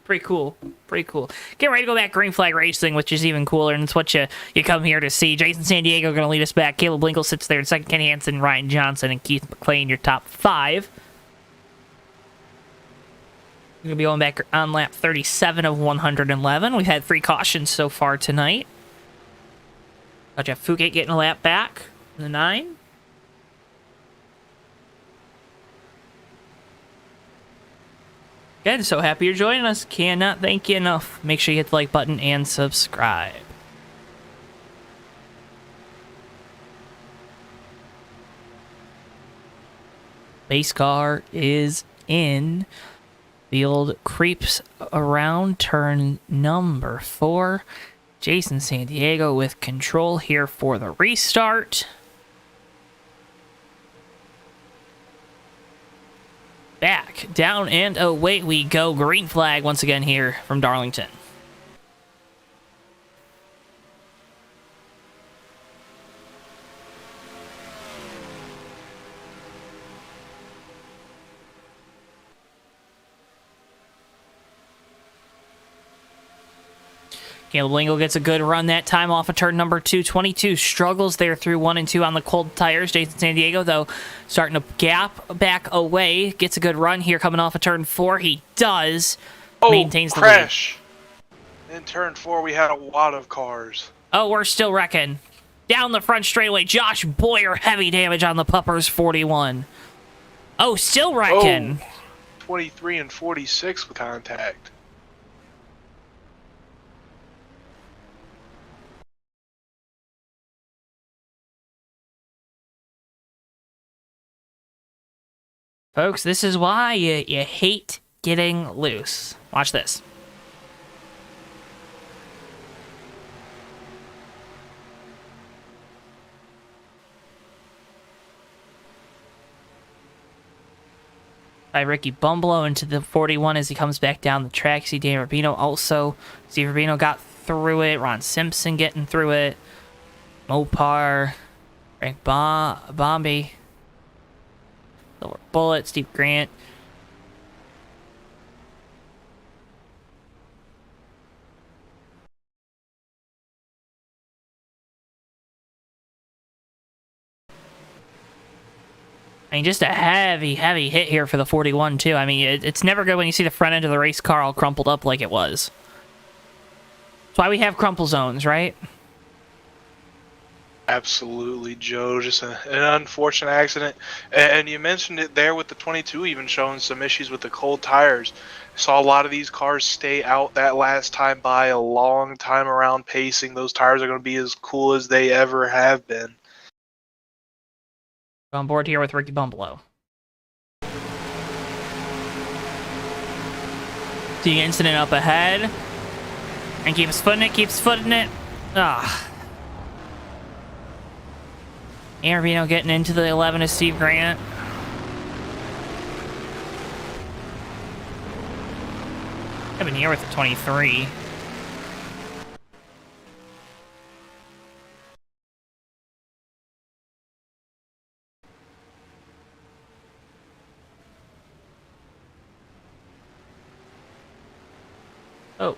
Pretty cool. Pretty cool. Get ready to go back green flag racing, which is even cooler, and it's what you come here to see. Jason San Diego going to lead us back. Caleb Linkle sits there in second. Kenny Hansen, Ryan Johnson, and Keith McLean, your top five. We're going to be going back on lap 37 of 111. We've had 3 cautions so far tonight. Got Jeff Fugate getting a lap back in the 9. Good, so happy you're joining us. Cannot thank you enough. Make sure you hit the like button and subscribe. Base car is in. Field creeps around turn number 4. Jason San Diego with control here for the restart. Back, down, and away we go. Green flag once again here from Darlington. Caleb Lingle gets a good run that time off of turn number 2. 22 struggles there through 1 and 2 on the cold tires. Jason San Diego, though, starting to gap back away. Gets a good run here coming off of turn 4. He does. Maintains the lead. Crash. In turn 4, we had a lot of cars. Oh, we're still wrecking. Down the front straightaway, Josh Boyer, heavy damage on the Puppers 41. Oh, still wrecking. 23 and 46 with contact. Folks, this is why you hate getting loose. Watch this. By Ricky Bumblow into the 41 as he comes back down the track. See Dan Rubino also. Steve Rubino got through it. Ron Simpson getting through it. Mopar. Frank Bombay. Silver Bullet. Steve Grant. I mean, just a heavy, heavy hit here for the 41, too. I mean, it's never good when you see the front end of the race car all crumpled up like it was. That's why we have crumple zones, right? Absolutely, Joe. Just an unfortunate accident. And you mentioned it there with the 22 even showing some issues with the cold tires. Saw a lot of these cars stay out that last time by a long time around pacing. Those tires are going to be as cool as they ever have been. On board here with Ricky Bumblow. The incident up ahead. And keeps footing it. Ah. Arvino getting into the 11 of Steve Grant. Kevin here with the 23. Oh.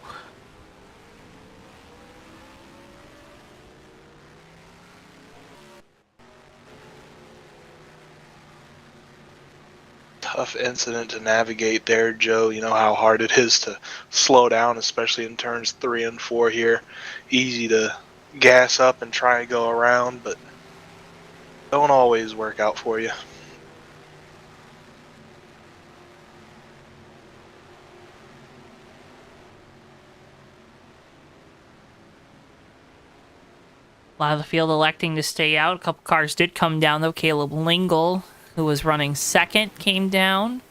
Tough incident to navigate there, Joe. You know how hard it is to slow down, especially in turns 3 and 4 here. Easy to gas up and try and go around, but don't always work out for you. A lot of the field electing to stay out. A couple cars did come down, though. Caleb Lingle, who was running second, came down.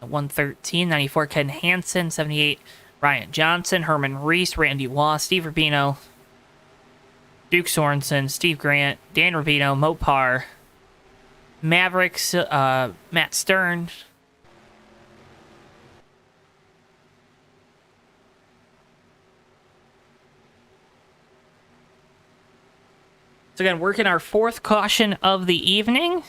At 113, 94, Ken Hansen, 78, Ryan Johnson, Herman Reese, Randy Waugh, Steve Rubino, Duke Sorensen, Steve Grant, Dan Rubino, Mopar, Mavericks, Matt Stern. So again, working our 4th caution of the evening.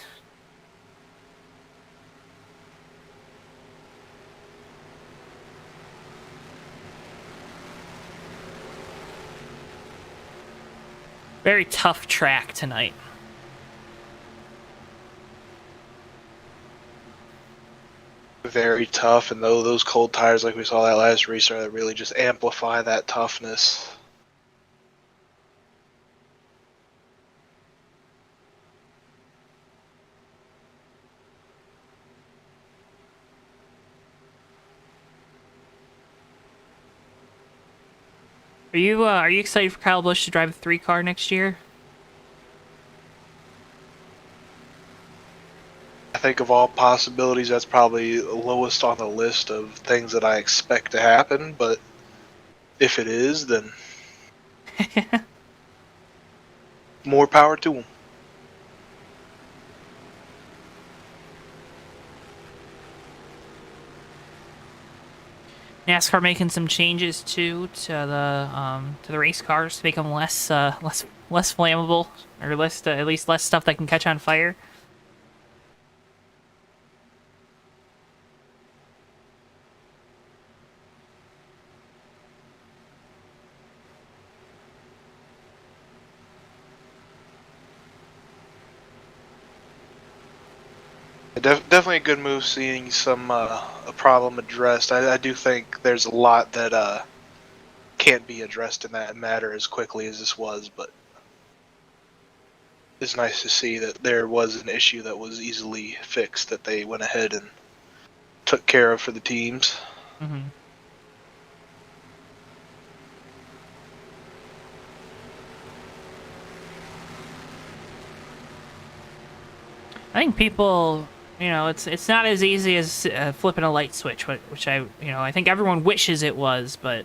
Very tough track tonight. Very tough, and though those cold tires like we saw that last restart that really just amplify that toughness. Are you excited for Kyle Busch to drive a 3 car next year? I think of all possibilities, that's probably lowest on the list of things that I expect to happen, but if it is, then more power to him. NASCAR making some changes too to the race cars to make them less flammable, or at least less stuff that can catch on fire. definitely a good move seeing some a problem addressed. I do think there's a lot that can't be addressed in that matter as quickly as this was, but it's nice to see that there was an issue that was easily fixed that they went ahead and took care of for the teams. Mm-hmm. I think people, it's not as easy as flipping a light switch, which I think everyone wishes it was, but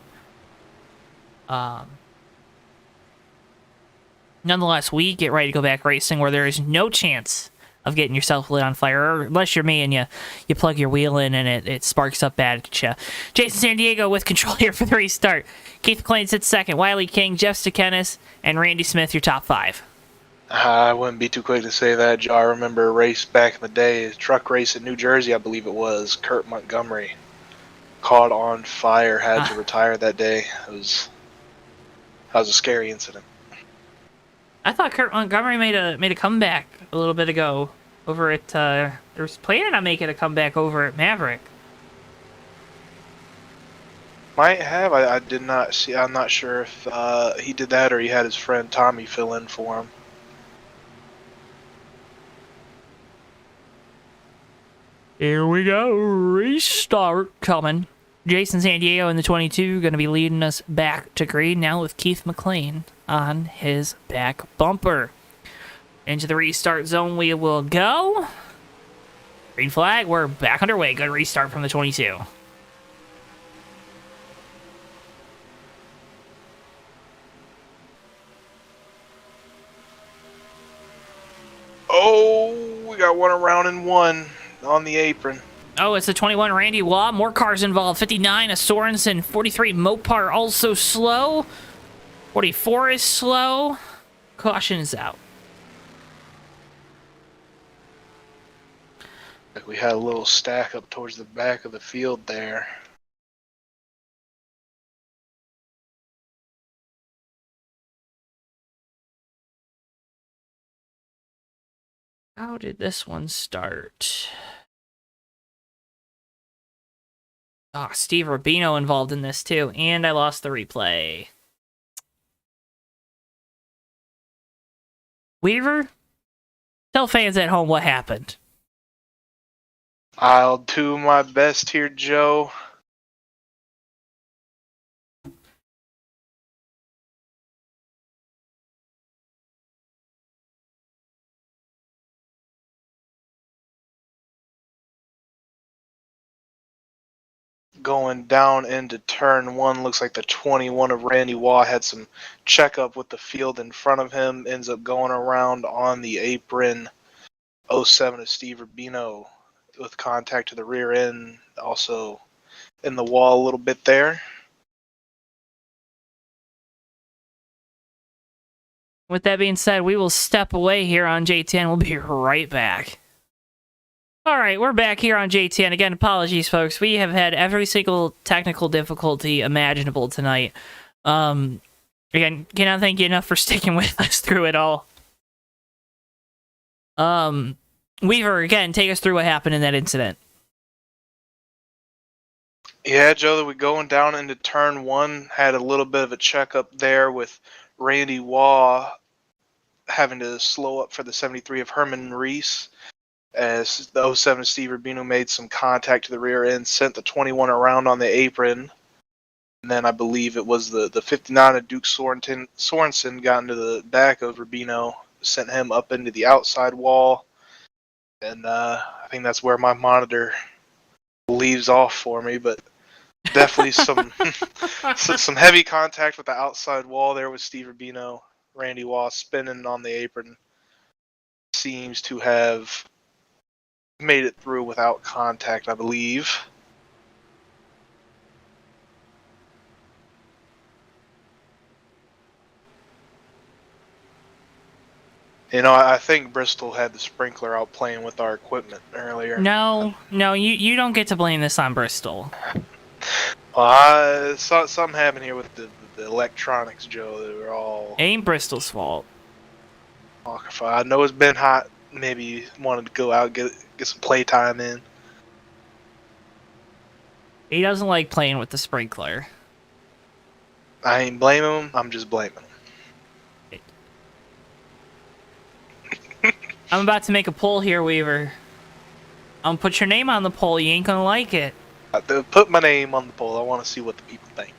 nonetheless, we get ready to go back racing where there is no chance of getting yourself lit on fire, or unless you're me and you plug your wheel in and it sparks up bad at you. Jason San Diego with control here for the restart. Keith McLean sits second. Wiley King, Jeff Stakenis, and Randy Smith, your top 5. I wouldn't be too quick to say that, Joe. I remember a race back in the day, a truck race in New Jersey, I believe it was. Kurt Montgomery caught on fire, had to retire that day. That was a scary incident. I thought Kurt Montgomery made a comeback a little bit ago over at. They was planning on making a comeback over at Maverick. Might have. I did not see. I'm not sure if he did that or he had his friend Tommy fill in for him. Here we go. Restart coming. Jason San Diego in the 22 going to be leading us back to green now with Keith McLean on his back bumper. Into the restart zone we will go. Green flag. We're back underway. Good restart from the 22. Oh, we got one around and one on the apron. Oh, it's the 21 Randy Waugh. More cars involved. 59 a Sorensen. 43 Mopar also slow. 44 is slow. Caution is out. We had a little stack up towards the back of the field there. How did this one start? Ah, Steve Rubino involved in this too, and I lost the replay. Weaver, tell fans at home what happened. I'll do my best here, Joe. Going down into turn 1, looks like the 21 of Randy Waugh had some checkup with the field in front of him, ends up going around on the apron. 07 of Steve Rubino with contact to the rear end, also in the wall a little bit there. With that being said, we will step away here on J10. We'll be right back. All right, we're back here on J10. Again, apologies, folks. We have had every single technical difficulty imaginable tonight. Again, cannot thank you enough for sticking with us through it all. Weaver, again, take us through what happened in that incident. Yeah, Joe, we going down into turn 1, had a little bit of a checkup there with Randy Waugh having to slow up for the 73 of Herman Reese. As the 07 Steve Rubino made some contact to the rear end, sent the 21 around on the apron. And then I believe it was the 59 of Duke Sorensen got into the back of Rubino, sent him up into the outside wall. And I think that's where my monitor leaves off for me, but definitely some heavy contact with the outside wall there with Steve Rubino. Randy Waugh spinning on the apron. Seems to have made it through without contact, I believe. You know, I think Bristol had the sprinkler out playing with our equipment earlier. No, you don't get to blame this on Bristol. Something happened here with the electronics, Joe. They were all... It ain't Bristol's fault. I know it's been hot maybe wanted to go out get some playtime in. He doesn't like playing with the sprinkler. I ain't blaming him. I'm just blaming him. I'm about to make a poll here, Weaver. I'm gonna put your name on the poll. You ain't gonna like it. Put my name on the poll. I want to see what the people think.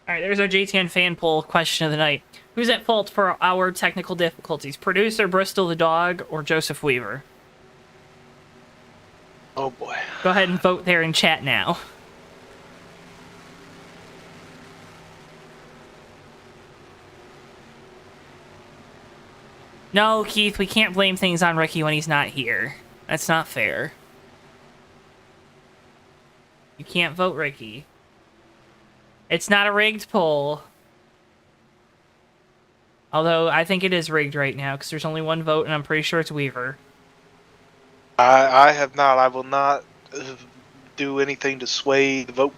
All right, there's our JTN fan poll question of the night. Who's at fault for our technical difficulties? Producer Bristol the dog or Joseph Weaver? Oh boy. Go ahead and vote there in chat now. No, Keith, we can't blame things on Ricky when he's not here. That's not fair. You can't vote Ricky. It's not a rigged poll. Although, I think it is rigged right now, because there's only one vote, and I'm pretty sure it's Weaver. I have not. I will not do anything to sway the vote.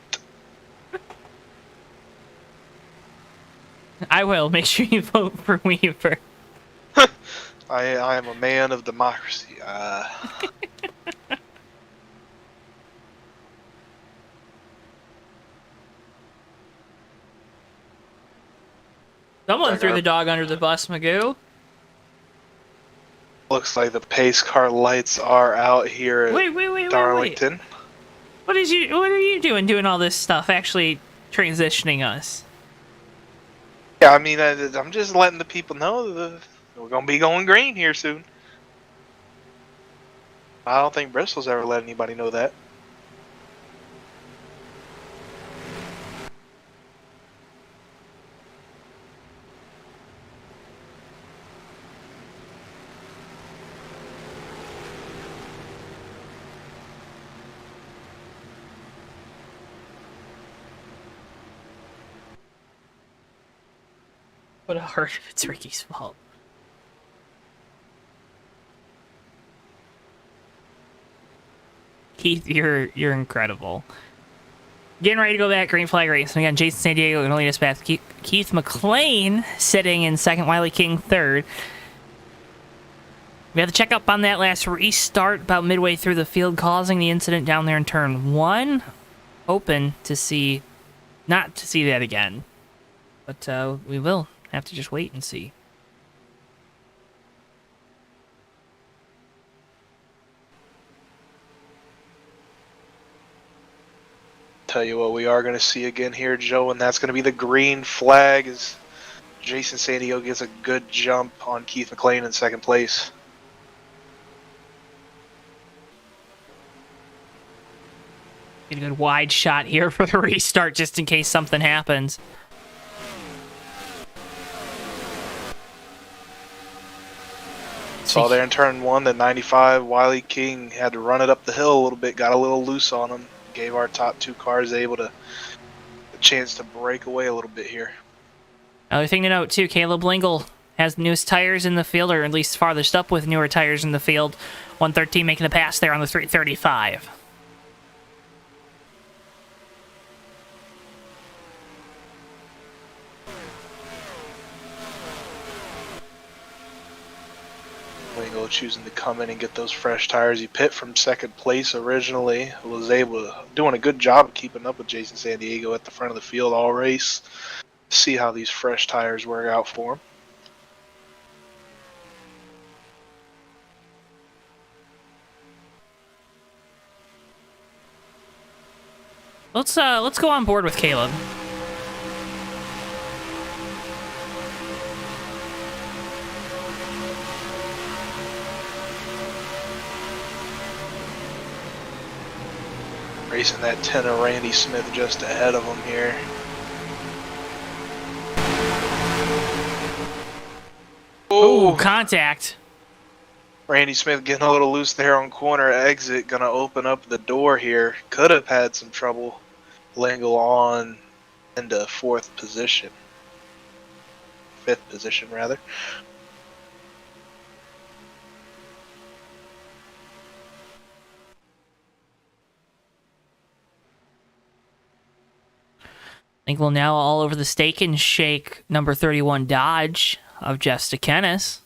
I will. Make sure you vote for Weaver. I am a man of democracy. Someone threw the dog under the bus, Magoo. Looks like the pace car lights are out here at Wait. Darlington. What are you doing all this stuff, actually transitioning us? Yeah, I mean, I'm just letting the people know that we're going to be going green here soon. I don't think Bristol's ever let anybody know that. What a hurt if it's Ricky's fault. Keith, you're incredible. Getting ready to go back, green flag race. And we got Jason San Diego going to lead us back. Keith McLean sitting in second, Wiley King third. We have to check up on that last restart about midway through the field, causing the incident down there in turn 1. Hoping to see, not to see that again. But we will have to just wait and see. Tell you what we are going to see again here, Joe, and that's going to be the green flag as Jason San Diego gets a good jump on Keith McLean in second place. Get a good wide shot here for the restart just in case something happens. Saw there in turn 1 that 95 Wiley King had to run it up the hill a little bit, got a little loose on him, gave our top 2 cars a chance to break away a little bit here. Another thing to note too, Caleb Lingle has the newest tires in the field, or at least farthest up with newer tires in the field. 113 making the pass there on the 335. Lingo choosing to come in and get those fresh tires. He pit from second place originally. Was doing a good job of keeping up with Jason San Diego at the front of the field all race. See how these fresh tires work out for him. Let's go on board with Caleb. Racing that 10 of Randy Smith just ahead of him here. Ooh, contact. Randy Smith getting a little loose there on corner exit, gonna open up the door here. Could have had some trouble. Lingle on into fifth position rather. Lingle now all over the Steak and Shake number 31 Dodge of Jeff Stekenis.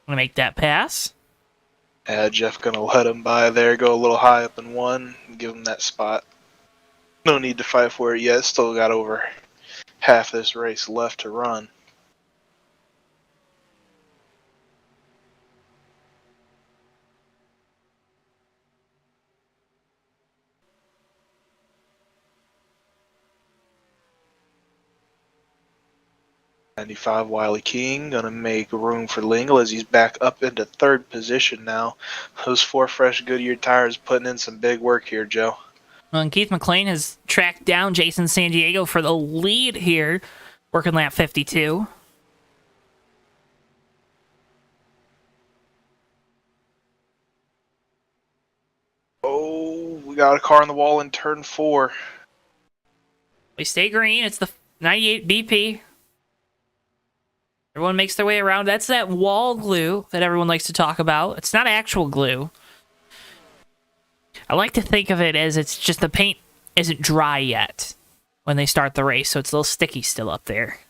Gonna make that pass. Yeah, Jeff gonna let him by there, go a little high up in one, and give him that spot. No need to fight for it yet. Still got over half this race left to run. '95 Wiley King gonna make room for Lingle as he's back up into third position now. Those 4 fresh Goodyear tires putting in some big work here, Joe. Well, and Keith McLean has tracked down Jason San Diego for the lead here, working lap 52. Oh, we got a car on the wall in turn 4. We stay green. It's the 98 BP. Everyone makes their way around. That's that wall glue that everyone likes to talk about. It's not actual glue. I like to think of it as it's just the paint isn't dry yet when they start the race, so it's a little sticky still up there.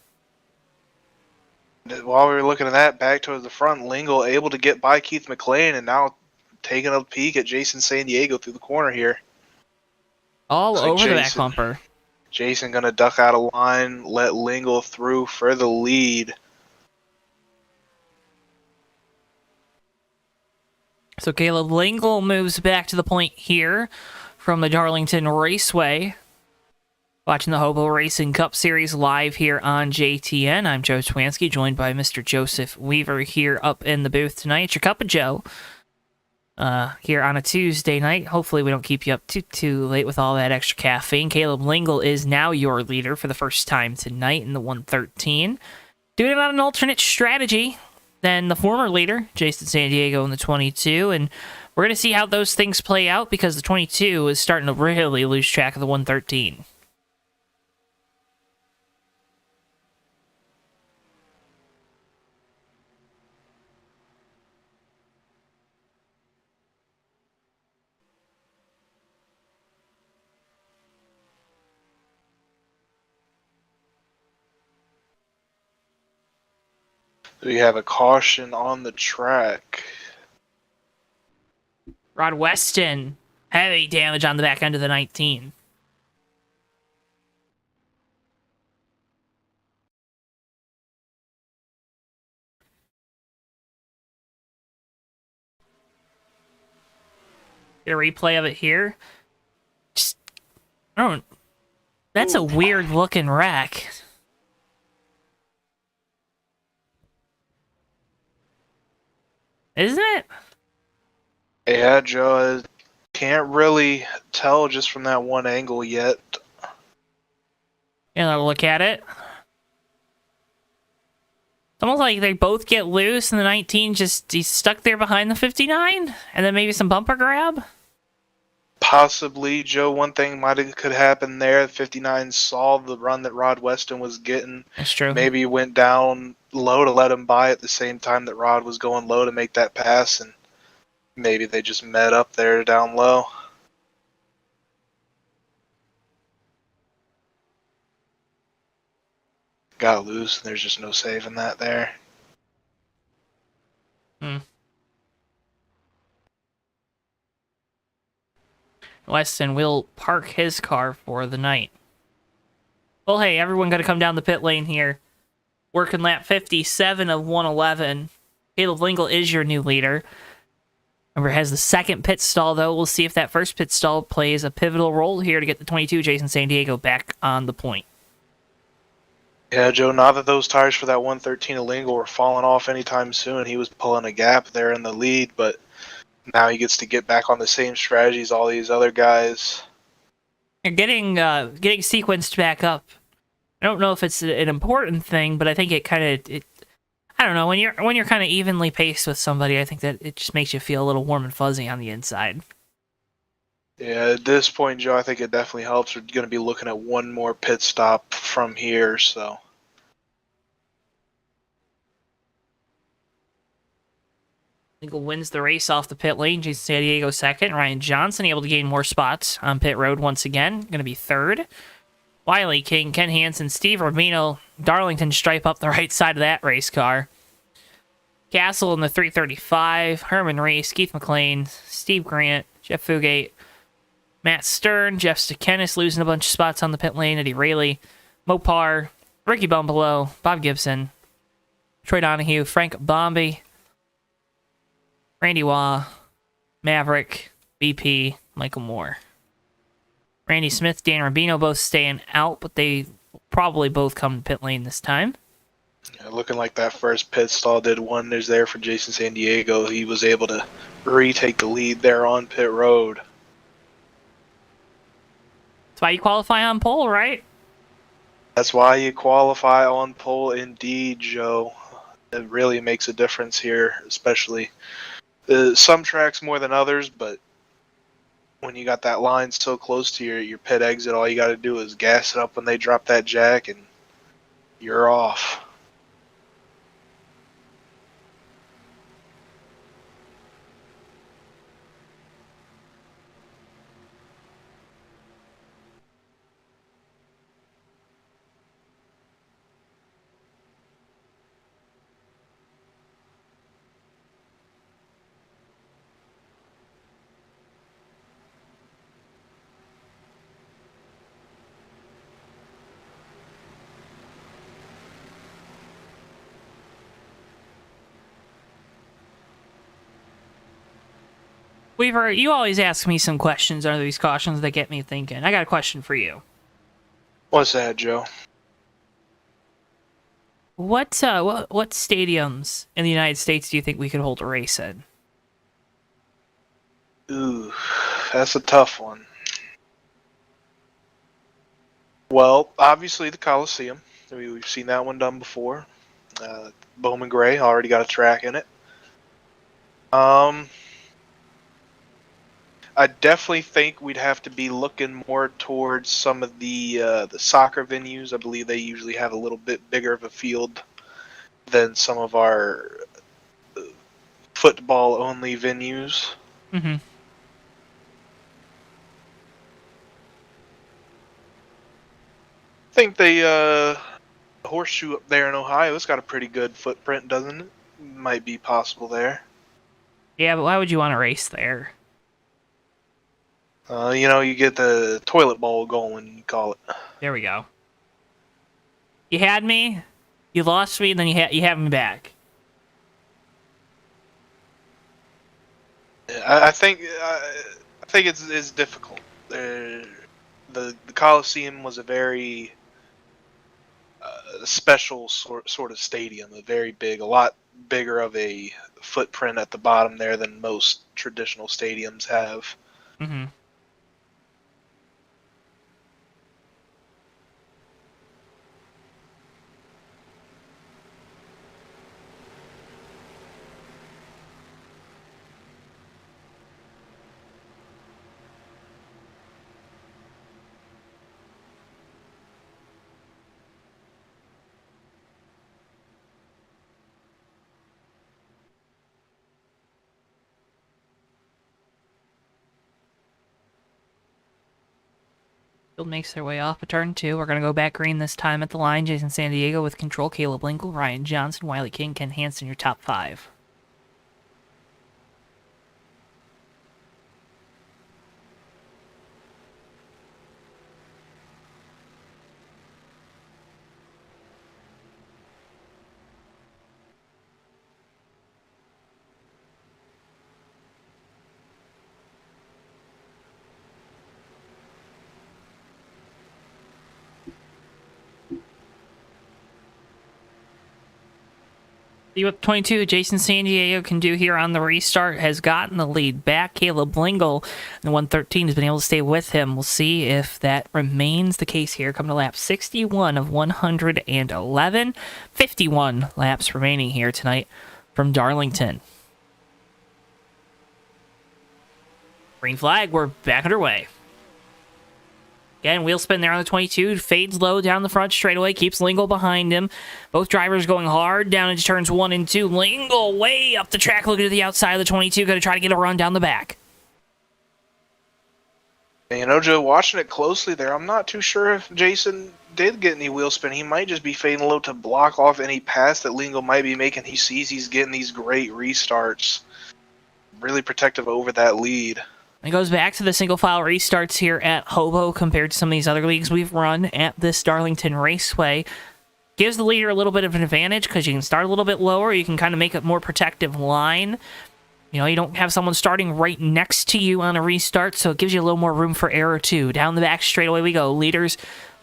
While we were looking at that, back towards the front, Lingle able to get by Keith McLean and now taking a peek at Jason San Diego through the corner here. All Looks over like the back Jason. bumper. Jason gonna duck out of line, let Lingle through for the lead. So Caleb Lingle moves back to the point here from the Darlington Raceway. Watching the HOBO Racing Cup Series live here on JTN. I'm Joe Twansky, joined by Mr. Joseph Weaver here up in the booth tonight. It's your Cup of Joe here on a Tuesday night. Hopefully we don't keep you up too late with all that extra caffeine. Caleb Lingle is now your leader for the first time tonight in the 113. Doing it on an alternate strategy than the former leader, Jason San Diego, in the 22. And we're going to see how those things play out because the 22 is starting to really lose track of the 113. We have a caution on the track. Rod Weston, heavy damage on the back end of the 19. Get a replay of it here. Just, I don't. That's a weird looking wreck. Isn't it? Yeah, Joe, I can't really tell just from that one angle yet. You know, look at it. It's almost like they both get loose and the 19 just, he's stuck there behind the 59? And then maybe some bumper grab? Possibly, Joe, one thing could happen there. 59 saw the run that Rod Weston was getting. That's true. Maybe he went down low to let him by at the same time that Rod was going low to make that pass, and maybe they just met up there down low. Got loose, and there's just no saving that there. Weston will park his car for the night. Well, hey, everyone got to come down the pit lane here. Working lap 57 of 111. Caleb Lingle is your new leader. Remember, has the second pit stall, though. We'll see if that first pit stall plays a pivotal role here to get the 22 Jason San Diego back on the point. Yeah, Joe, not that those tires for that 113 of Lingle were falling off anytime soon. He was pulling a gap there in the lead, but now he gets to get back on the same strategy as all these other guys. You're getting sequenced back up I don't know if it's an important thing, but I think it kind of I don't know, when you're kind of evenly paced with somebody, I think that it just makes you feel a little warm and fuzzy on the inside. Yeah, at this point, Joe, I think it definitely helps. We're going to be looking at one more pit stop from here, so. Eagle wins the race off the pit lane. Jason San Diego second. Ryan Johnson able to gain more spots on pit road once again. Going to be third. Wiley King, Ken Hansen, Steve Rubino, Darlington stripe up the right side of that race car. Castle in the 335. Herman Reese, Keith McLean, Steve Grant, Jeff Fugate, Matt Stern, Jeff Stekenis losing a bunch of spots on the pit lane. Eddie Rayleigh, Mopar, Ricky Bumpelo, Bob Gibson, Troy Donahue, Frank Bombi, Randy Waugh, Maverick, BP, Michael Moore. Randy Smith, Dan Rubino both staying out, but they will probably both come to pit lane this time. Yeah, looking like that first pit stall did wonders there for Jason San Diego. He was able to retake the lead there on pit road. That's why you qualify on pole, right? That's why you qualify on pole indeed, Joe. It really makes a difference here, especially some tracks more than others, but when you got that line so close to your pit exit, all you got to do is gas it up when they drop that jack, and you're off. Weaver, you always ask me some questions under these cautions that get me thinking. I got a question for you. What's that, Joe? What stadiums in the United States do you think we could hold a race in? Ooh, that's a tough one. Well, obviously the Coliseum. We've seen that one done before. Bowman Gray already got a track in it. I definitely think we'd have to be looking more towards some of the soccer venues. I believe they usually have a little bit bigger of a field than some of our football-only venues. Mm-hmm. I think the horseshoe up there in Ohio, it's got a pretty good footprint, doesn't it? Might be possible there. Yeah, but why would you want to race there? You get the toilet bowl going, you call it. There we go. You had me, you lost me, and then you have me back. I think it's difficult. The Coliseum was a very special sort of stadium, a lot bigger of a footprint at the bottom there than most traditional stadiums have. Mm-hmm. Field makes their way off a turn 2. We're going to go back green this time at the line. Jason San Diego with control. Caleb Linkle, Ryan Johnson, Wiley King, Ken Hansen, your top 5. See what 22 Jason San Diego can do here on the restart. Has gotten the lead back. Caleb Lingle, the 113, has been able to stay with him. We'll see if that remains the case here. Coming to lap 61 of 111. 51 laps remaining here tonight from Darlington. Green flag, we're back underway. Again, wheel spin there on the 22. Fades low down the front straightaway. Keeps Lingle behind him. Both drivers going hard down into turns 1 and 2. Lingle way up the track looking to the outside of the 22. Going to try to get a run down the back. And, you know, Joe, watching it closely there, I'm not too sure if Jason did get any wheel spin. He might just be fading low to block off any pass that Lingle might be making. He sees he's getting these great restarts. Really protective over that lead. It goes back to the single file restarts here at Hobo compared to some of these other leagues we've run at this Darlington Raceway. Gives the leader a little bit of an advantage because you can start a little bit lower. You can kind of make a more protective line. You know, you don't have someone starting right next to you on a restart, so it gives you a little more room for error too. Down the back straightaway we go. Leaders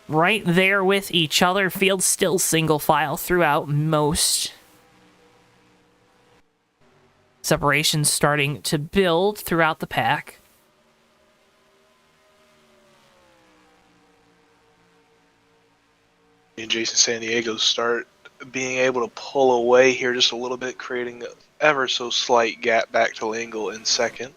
right there with each other. Field still single file throughout most. Separations starting to build throughout the pack. And Jason San Diego start being able to pull away here just a little bit, creating an ever so slight gap back to Lingle in second.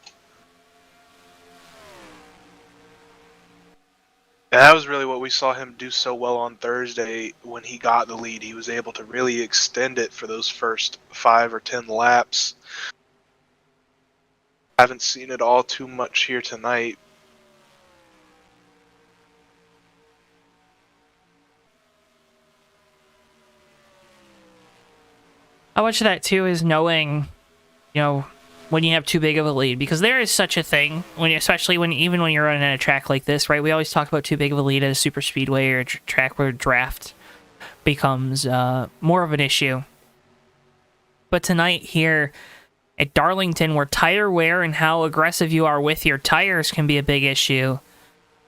And that was really what we saw him do so well on Thursday when he got the lead. He was able to really extend it for those first 5 or 10 laps. Haven't seen it all too much here tonight. How much of that too is knowing, you know, when you have too big of a lead, because there is such a thing especially when you're running at a track like this, right? We always talk about too big of a lead at a super speedway or a track where draft becomes more of an issue. But tonight here at Darlington, where tire wear and how aggressive you are with your tires can be a big issue,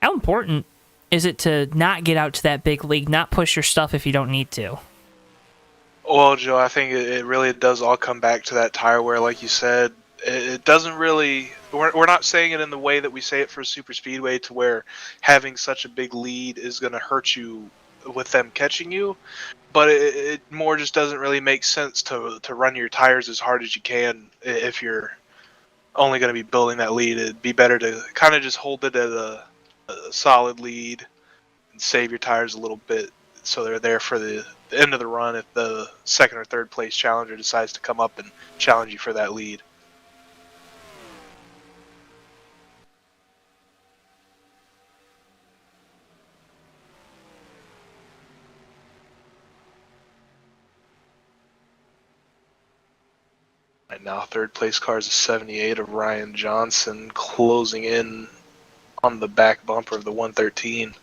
how important is it to not get out to that big lead, not push your stuff if you don't need to? Well, Joe, I think it really does all come back to that tire wear, like you said. It doesn't really... We're not saying it in the way that we say it for super speedway, to where having such a big lead is going to hurt you with them catching you. But it more just doesn't really make sense to run your tires as hard as you can if you're only going to be building that lead. It'd be better to kind of just hold it at a solid lead and save your tires a little bit so they're there for the end of the run if the second or third place challenger decides to come up and challenge you for that lead. Right now, third place car is a 78 of Ryan Johnson, closing in on the back bumper of the 113.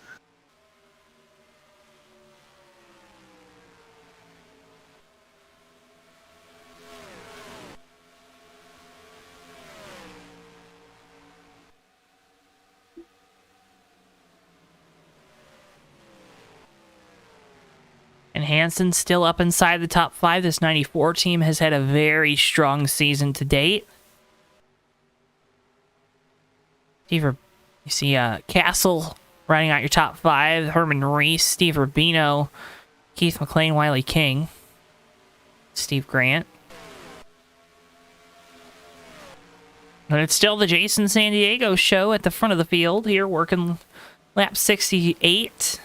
And Hansen still up inside the top 5. This 94 team has had a very strong season to date. You see Castle riding out your top 5. Herman Reese, Steve Rubino, Keith McLean, Wiley King, Steve Grant. And it's still the Jason San Diego show at the front of the field here, working lap 68.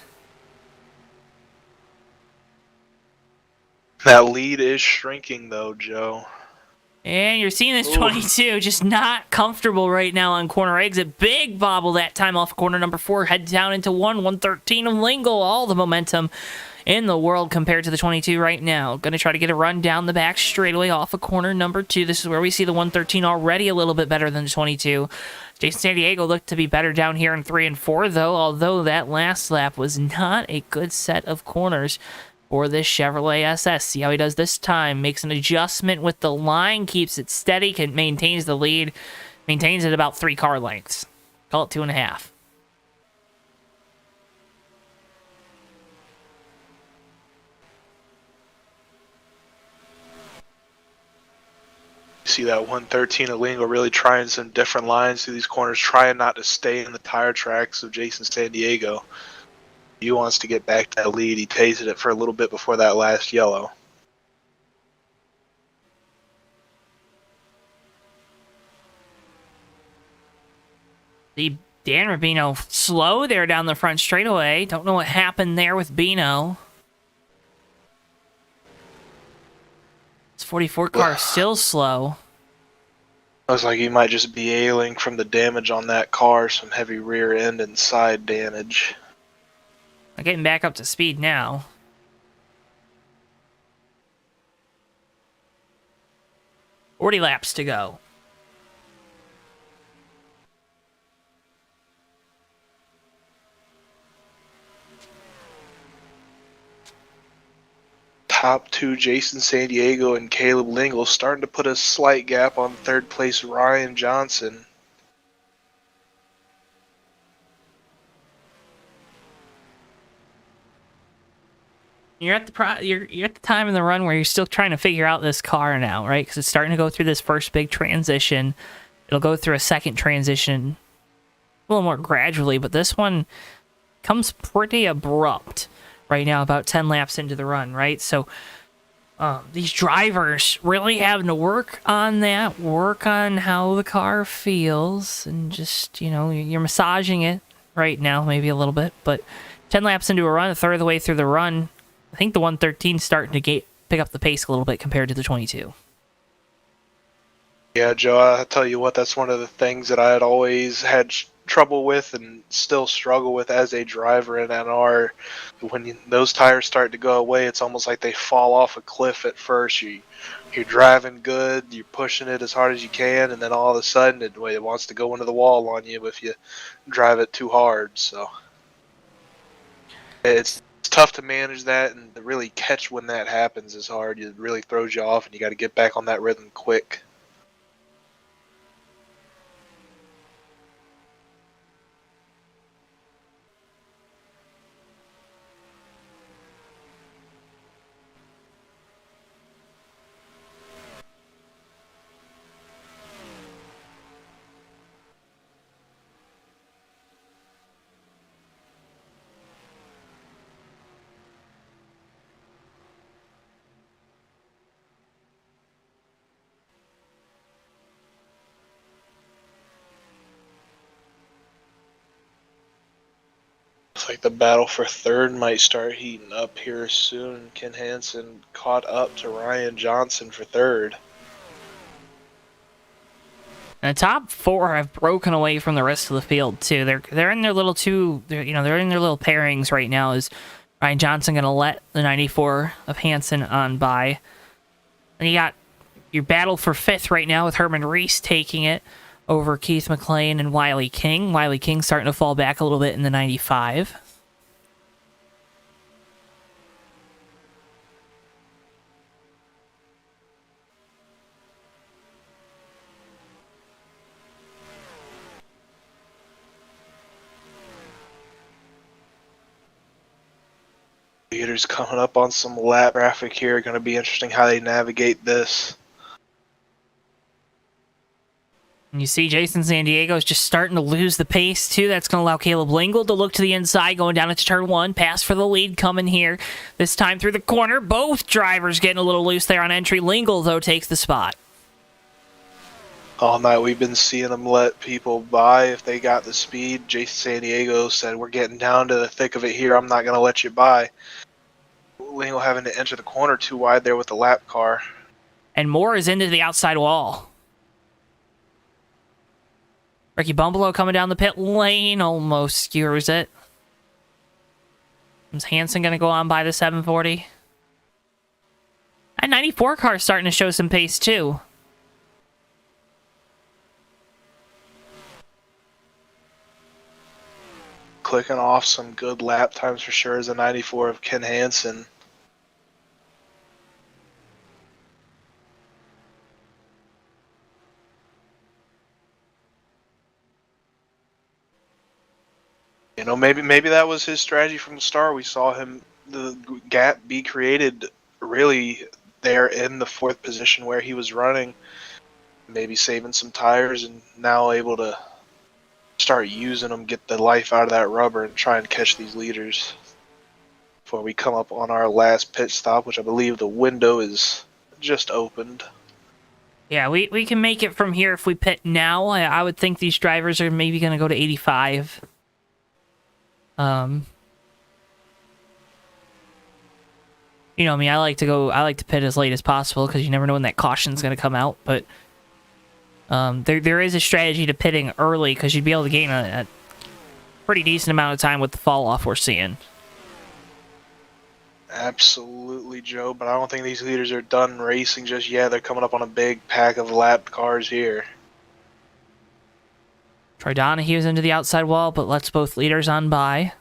That lead is shrinking, though, Joe. And you're seeing this 22 just not comfortable right now on corner exit. Big bobble that time off corner number 4. Head down into 113 of Lingle. All the momentum in the world compared to the 22 right now. Going to try to get a run down the back straightaway off of corner number 2. This is where we see the 113 already a little bit better than the 22. Jason San Diego looked to be better down here in 3 and 4, though, although that last lap was not a good set of corners for this Chevrolet SS. See how he does this time. Makes an adjustment with the line, keeps it steady, maintains the lead, maintains it about 3 car lengths. Call it 2.5. see that 113 illegal really trying some different lines through these corners, trying not to stay in the tire tracks of Jason San Diego. He wants to get back to that lead. He tasted it for a little bit before that last yellow. The Dan Rubino slow there down the front straightaway. Don't know what happened there with Bino. This 44 car still slow. Looks like he might just be ailing from the damage on that car, some heavy rear end and side damage. I'm getting back up to speed now. Forty laps to go. Top two, Jason San Diego and Caleb Lingle, starting to put a slight gap on third place Ryan Johnson. You're at the you're at the time in the run where you're still trying to figure out this car now, right? Because it's starting to go through this first big transition. It'll go through a second transition a little more gradually, but this one comes pretty abrupt right now, about 10 laps into the run, right? So these drivers really having to work on that, work on how the car feels, and just, you know, you're massaging it right now, maybe a little bit, but 10 laps into a run, a third of the way through the run, I think the 113 is starting to pick up the pace a little bit compared to the 22. Yeah, Joe, I'll tell you what, that's one of the things that I had always had trouble with and still struggle with as a driver in NR. When those tires start to go away, it's almost like they fall off a cliff at first. You're driving good, you're pushing it as hard as you can, and then all of a sudden it wants to go into the wall on you if you drive it too hard. So it's tough to manage that, and to really catch when that happens is hard. It really throws you off, and you got to get back on that rhythm quick. Looks like the battle for third might start heating up here soon. Ken Hansen caught up to Ryan Johnson for third. And the top four have broken away from the rest of the field too. They're in their little they're in their little pairings right now. Is Ryan Johnson going to let the 94 of Hansen on by? And you got your battle for fifth right now with Herman Reese taking it over Keith McLean and Wiley King. Wiley King starting to fall back a little bit in the 95. Leaders coming up on some lap traffic here. Going to be interesting how they navigate this. And you see Jason San Diego is just starting to lose the pace, too. That's going to allow Caleb Lingle to look to the inside, going down into turn one. Pass for the lead coming here. This time through the corner. Both drivers getting a little loose there on entry. Lingle, though, takes the spot. All night we've been seeing them let people by if they got the speed. Jason San Diego said, we're getting down to the thick of it here. I'm not going to let you by. Lingle having to enter the corner too wide there with the lap car. And Moore is into the outside wall. Ricky Bumbleau coming down the pit lane, almost skewers it. Is Hansen going to go on by the 740? That 94 car starting to show some pace, too. Clicking off some good lap times for sure as a 94 of Ken Hansen. You know, maybe that was his strategy from the start. We saw the gap be created really there in the fourth position where he was running. maybe saving some tires, and now able to start using them, get the life out of that rubber, and try and catch these leaders before we come up on our last pit stop, which I believe the window is just opened. Yeah, we can make it from here if we pit now. I would think these drivers are maybe going to go to 85. You know me, I like to pit as late as possible because you never know when that caution's going to come out. But there is a strategy to pitting early because you'd be able to gain a pretty decent amount of time with the fall off we're seeing. Absolutely, Joe, but I don't think these leaders are done racing just yet. They're coming up on a big pack of lapped cars here. Troy Donahue's into the outside wall, but lets both leaders on by.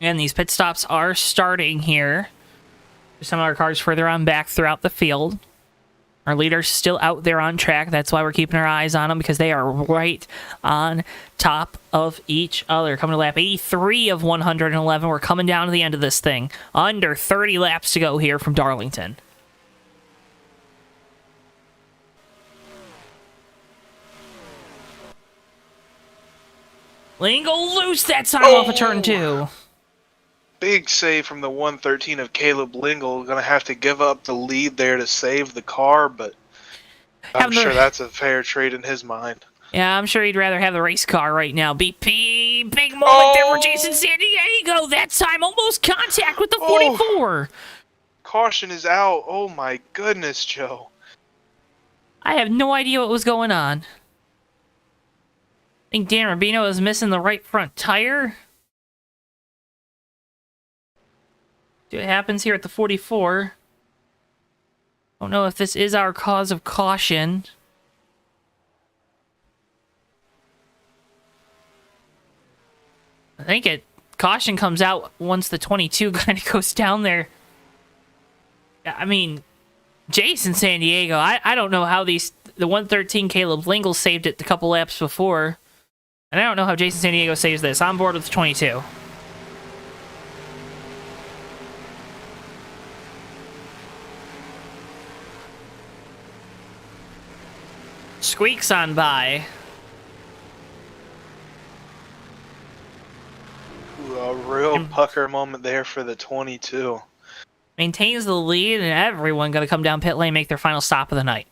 And these pit stops are starting here. Some of our cars further on back throughout the field. Our leaders still out there on track. That's why we're keeping our eyes on them, because they are right on top of each other. Coming to lap 83 of 111. We're coming down to the end of this thing. Under 30 laps to go here from Darlington. Lingle loose that time off of turn 2. Big save from the 113 of Caleb Lingle. Going to have to give up the lead there to save the car, but I'm sure that's a fair trade in his mind. Yeah, I'm sure he'd rather have the race car right now. BP, big moment there for Jason San Diego. That time almost contact with the 44. Caution is out. Oh my goodness, Joe. I have no idea what was going on. I think Dan Rubino is missing the right front tire. See what happens here at the 44. Don't know if this is our cause of caution. I think caution comes out once the 22 kind of goes down there. I mean, Jason San Diego, I don't know how the 113 Caleb Lingle saved it a couple laps before. And I don't know how Jason San Diego saves this. I'm board with the 22. Squeaks on by. Ooh, a real pucker moment there for the 22. Maintains the lead, and everyone going to come down pit lane and make their final stop of the night.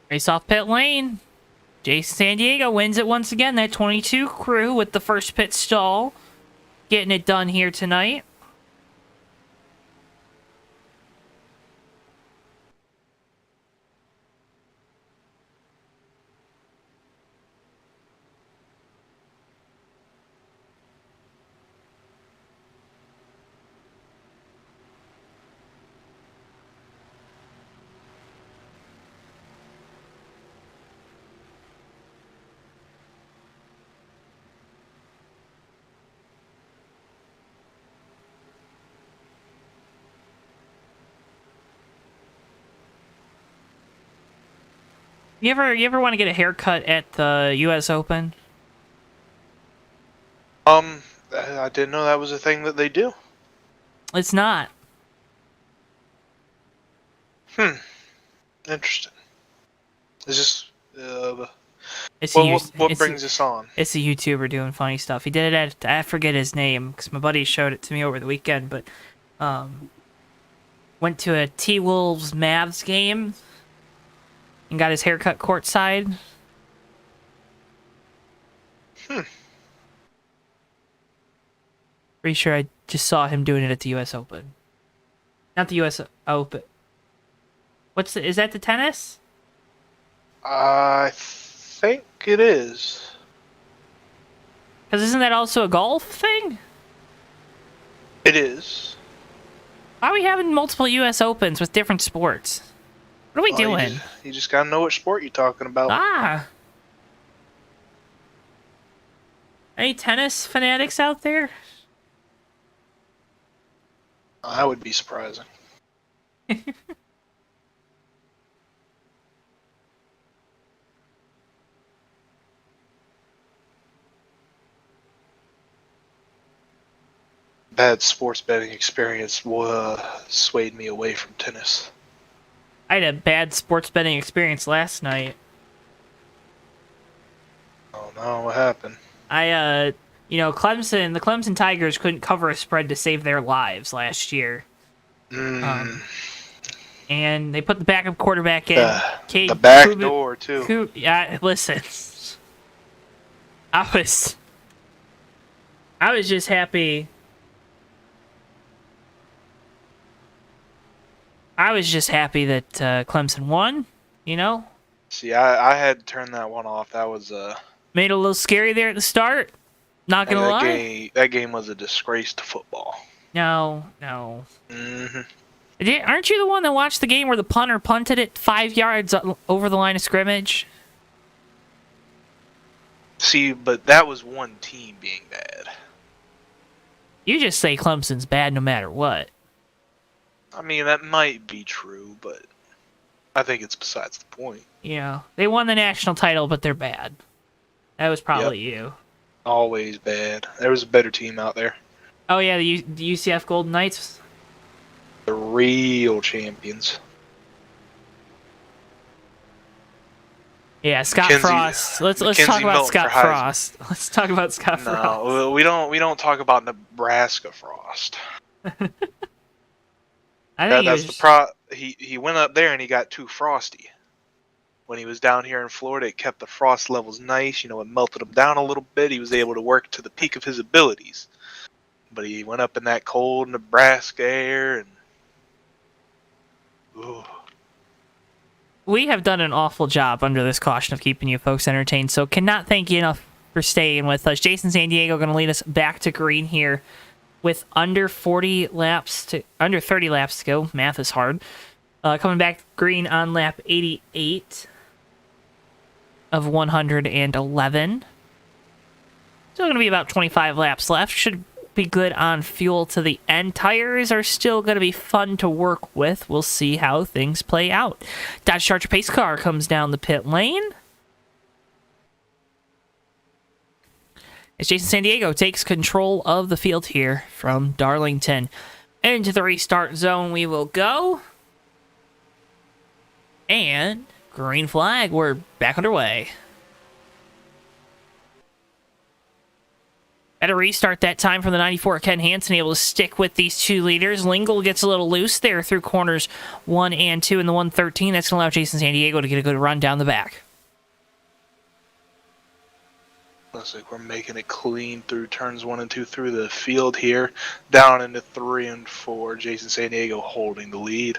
Race off pit lane. Jason San Diego wins it once again. That 22 crew with the first pit stall. Getting it done here tonight. You ever want to get a haircut at the U.S. Open? I didn't know that was a thing that they do. It's not. Interesting. Is this It's Well, a, what it's, brings us on? it's a YouTuber doing funny stuff. He did it at, I forget his name, because my buddy showed it to me over the weekend, but, went to a T-Wolves Mavs game and got his haircut courtside. Pretty sure I just saw him doing it at the U.S. Open. Not the U.S. Open. Is that the tennis? I think it is. Because isn't that also a golf thing? It is. Why are we having multiple U.S. Opens with different sports? What are we doing? You just gotta know what sport you're talking about. Ah. Any tennis fanatics out there? That would be surprising. Bad sports betting experience swayed me away from tennis. I had a bad sports betting experience last night. Oh no, what happened? The Clemson Tigers couldn't cover a spread to save their lives last year. And they put the backup quarterback in. The back door, too. Yeah, listen. I was just happy. I was just happy that Clemson won, See, I had to turn that one off. That was Made it a little scary there at the start. Not gonna lie. That game was a disgrace to football. No. Aren't you the one that watched the game where the punter punted it 5 yards over the line of scrimmage? See, but that was one team being bad. You just say Clemson's bad no matter what. I mean, that might be true, but I think it's besides the point. Yeah, they won the national title, but they're bad. That was probably you. Always bad. There was a better team out there. Oh yeah, the UCF Golden Knights. The real champions. Yeah, Scott Frost. Let's talk about Scott Frost. Let's talk about Scott Frost. No, we don't talk about Nebraska Frost. I think that's he went up there and he got too frosty. When he was down here in Florida, it kept the frost levels nice. It melted him down a little bit. He was able to work to the peak of his abilities. But he went up in that cold Nebraska air and... Ooh. We have done an awful job under this caution of keeping you folks entertained, so cannot thank you enough for staying with us. Jason San Diego going to lead us back to green here with under 30 laps to go. Math is hard. Coming back green on lap 88 of 111. Still going to be about 25 laps left. Should be good on fuel to the end. Tires are still going to be fun to work with. We'll see how things play out. Dodge Charger pace car comes down the pit lane. As Jason San Diego takes control of the field here from Darlington. Into the restart zone we will go. And green flag, we're back underway. At a restart that time from the 94, Ken Hansen able to stick with these two leaders. Lingle gets a little loose there through corners 1 and 2 in the 113. That's going to allow Jason San Diego to get a good run down the back. Looks like we're making it clean through turns 1 and 2 through the field here. Down into 3 and 4. Jason San Diego holding the lead.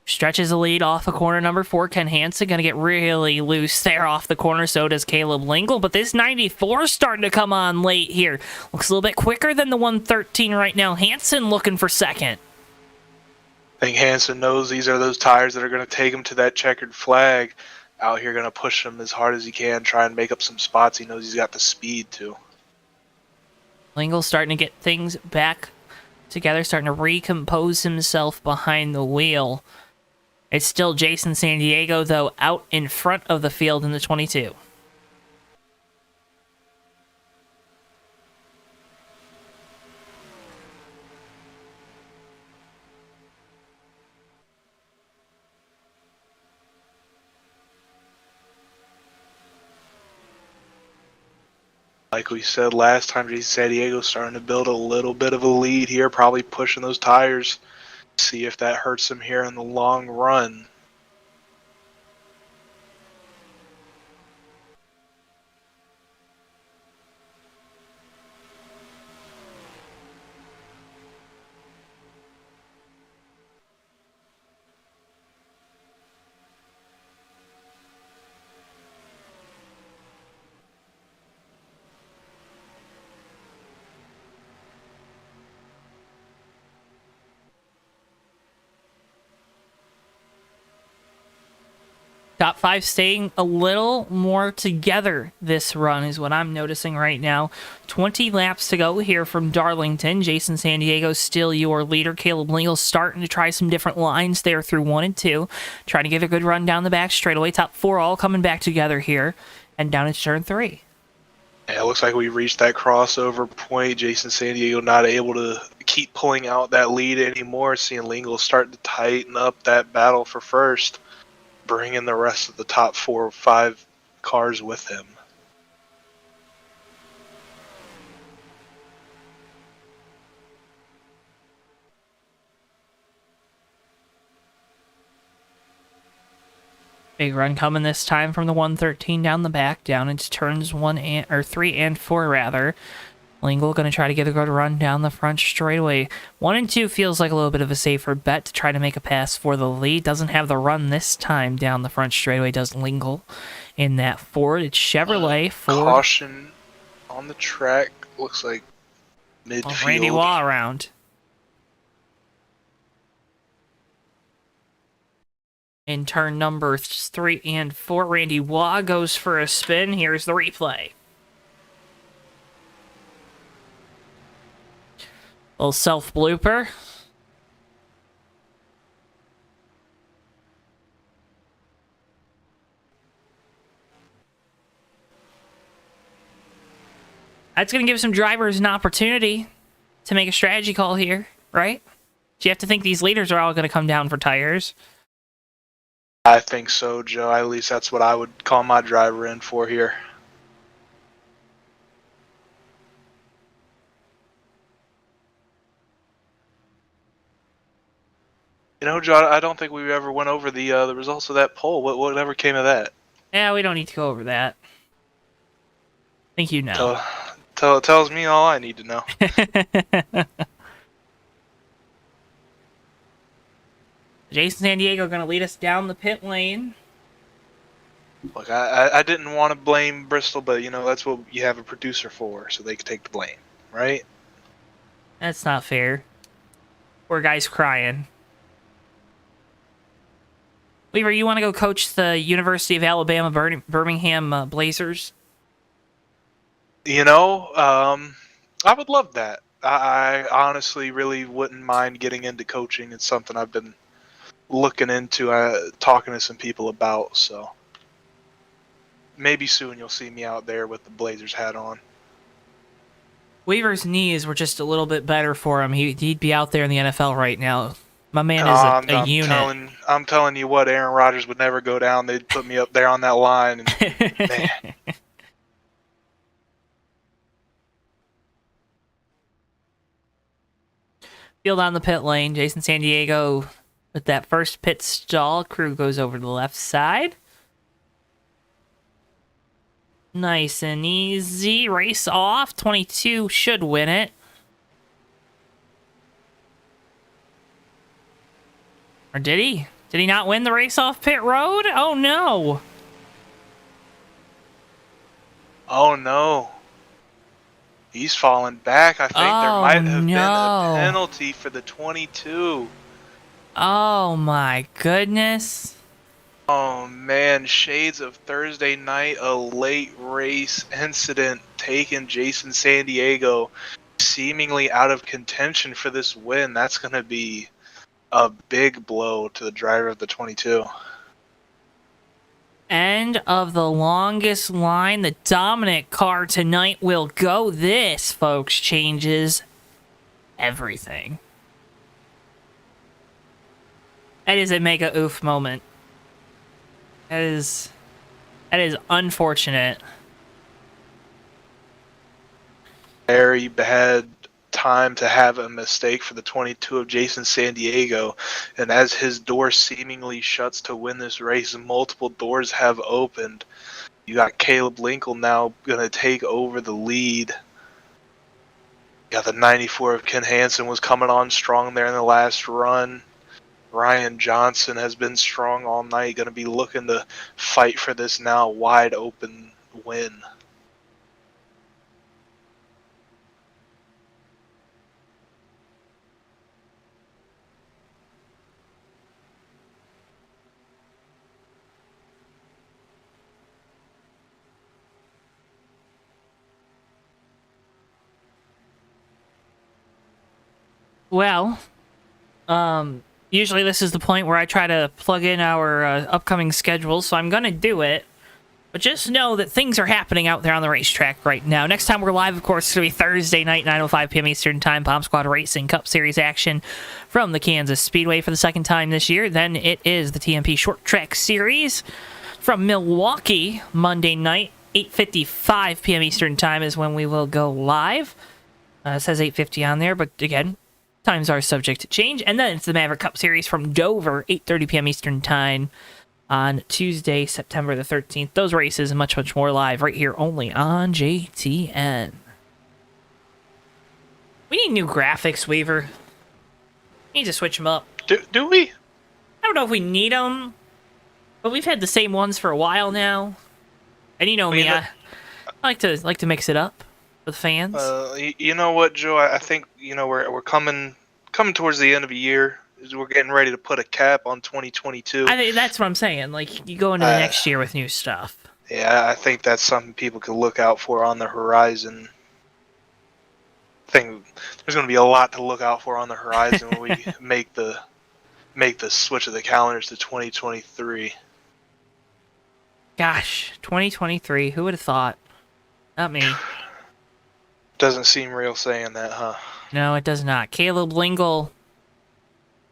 Stretches the lead off of corner number 4. Ken Hansen going to get really loose there off the corner. So does Caleb Lingle. But this 94 is starting to come on late here. Looks a little bit quicker than the 113 right now. Hansen looking for second. I think Hansen knows these are those tires that are going to take him to that checkered flag. Out here going to push him as hard as he can. Try and make up some spots. He knows he's got the speed to. Lingle starting to get things back together. Starting to recompose himself behind the wheel. It's still Jason San Diego, though, out in front of the field in the 22. Like we said last time, Jason San Diego starting to build a little bit of a lead here, probably pushing those tires. See if that hurts him here in the long run. Top 5 staying a little more together this run is what I'm noticing right now. 20 laps to go here from Darlington. Jason San Diego still your leader. Caleb Legal starting to try some different lines there through 1 and 2. Trying to get a good run down the back straightaway. Top 4 all coming back together here. And down into turn 3. Yeah, it looks like we reached that crossover point. Jason San Diego not able to keep pulling out that lead anymore. Seeing Lingle start to tighten up that battle for first. Bringing the rest of the top 4 or 5 cars with him. Big run coming this time from the 113 down the back, down into turns 3 and 4 rather. Lingle going to try to get a good run down the front straightaway. 1 and 2 feels like a little bit of a safer bet to try to make a pass for the lead. Doesn't have the run this time down the front straightaway, does Lingle in that Ford. It's Chevrolet for... Caution on the track. Looks like midfield. Randy Waugh around. In turn number 3 and 4, Randy Waugh goes for a spin. Here's the replay. Little self blooper. That's going to give some drivers an opportunity to make a strategy call here, right? So you have to think these leaders are all going to come down for tires. I think so, Joe. At least that's what I would call my driver in for here. You know, Joe, I don't think we ever went over the results of that poll. Whatever came of that? Yeah, we don't need to go over that. I think you know. Tells me all I need to know. Jason San Diego going to lead us down the pit lane. Look, I didn't want to blame Bristol, but, you know, that's what you have a producer for, so they can take the blame, right? That's not fair. Poor guy's crying. Weaver, you want to go coach the University of Alabama Birmingham Blazers? You know, I would love that. I honestly really wouldn't mind getting into coaching. It's something I've been looking into, talking to some people about, so maybe soon you'll see me out there with the Blazers hat on. Weaver's knees were just a little bit better for him. He'd be out there in the NFL right now. My man is a unit. I'm telling you what, Aaron Rodgers would never go down. They'd put me up there on that line. And, man. Field on the pit lane. Jason San Diego with that first pit stall. Crew goes over to the left side. Nice and easy. Race off. 22 should win it. Or did he? Did he not win the race off pit road? Oh, no. Oh, no. He's falling back. I think there might have been a penalty for the 22. Oh, my goodness. Oh, man. Shades of Thursday night, a late race incident taking Jason San Diego seemingly out of contention for this win. That's going to be a big blow to the driver of the 22. End of the longest line. The dominant car tonight will go. This, folks, changes everything. That is a mega oof moment. That is unfortunate. very bad time to have a mistake for the 22 of Jason San Diego. And as his door seemingly shuts to win this race, multiple doors have opened. You got Caleb Linkle now going to take over the lead. You got the 94 of Ken Hansen was coming on strong there in the last run. Ryan Johnson has been strong all night, going to be looking to fight for this now wide open win. Well, usually this is the point where I try to plug in our upcoming schedule, so I'm gonna do it. But just know that things are happening out there on the racetrack right now. Next time we're live, of course, it's going to be Thursday night, 9:05 p.m. Eastern Time, Bomb Squad Racing Cup Series action from the Kansas Speedway for the second time this year. Then it is the TMP Short Track Series from Milwaukee, Monday night, 8:55 p.m. Eastern Time is when we will go live. It says 8:50 on there, but again, times are subject to change. And then it's the Maverick Cup Series from Dover, 8:30 p.m. Eastern Time on Tuesday, September the 13th. Those races and much, much more live right here only on JTN. We need new graphics, Weaver. We need to switch them up. Do we? I don't know if we need them, but we've had the same ones for a while now. And you know me, I like to mix it up for the fans. You know what, Joe? I think we're coming towards the end of the year. We're getting ready to put a cap on 2022. I think that's what I'm saying. Like, you go into the next year with new stuff. Yeah, I think that's something people can look out for on the horizon. I think there's going to be a lot to look out for on the horizon when we make the switch of the calendars to 2023. Gosh, 2023. Who would have thought? Not me. Doesn't seem real saying that, huh? No, it does not. Caleb Lingle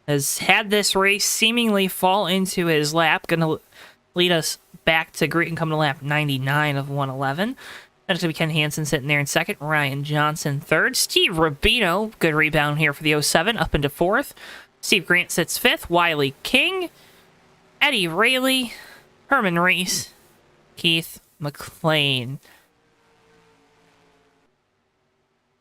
has had this race seemingly fall into his lap. Going to lead us back to Greeton coming to lap 99 of 111. Then it's going to be Ken Hansen sitting there in second. Ryan Johnson third. Steve Rubino, good rebound here for the 07, up into fourth. Steve Grant sits fifth. Wiley King. Eddie Rayleigh. Herman Reese. Keith McLean.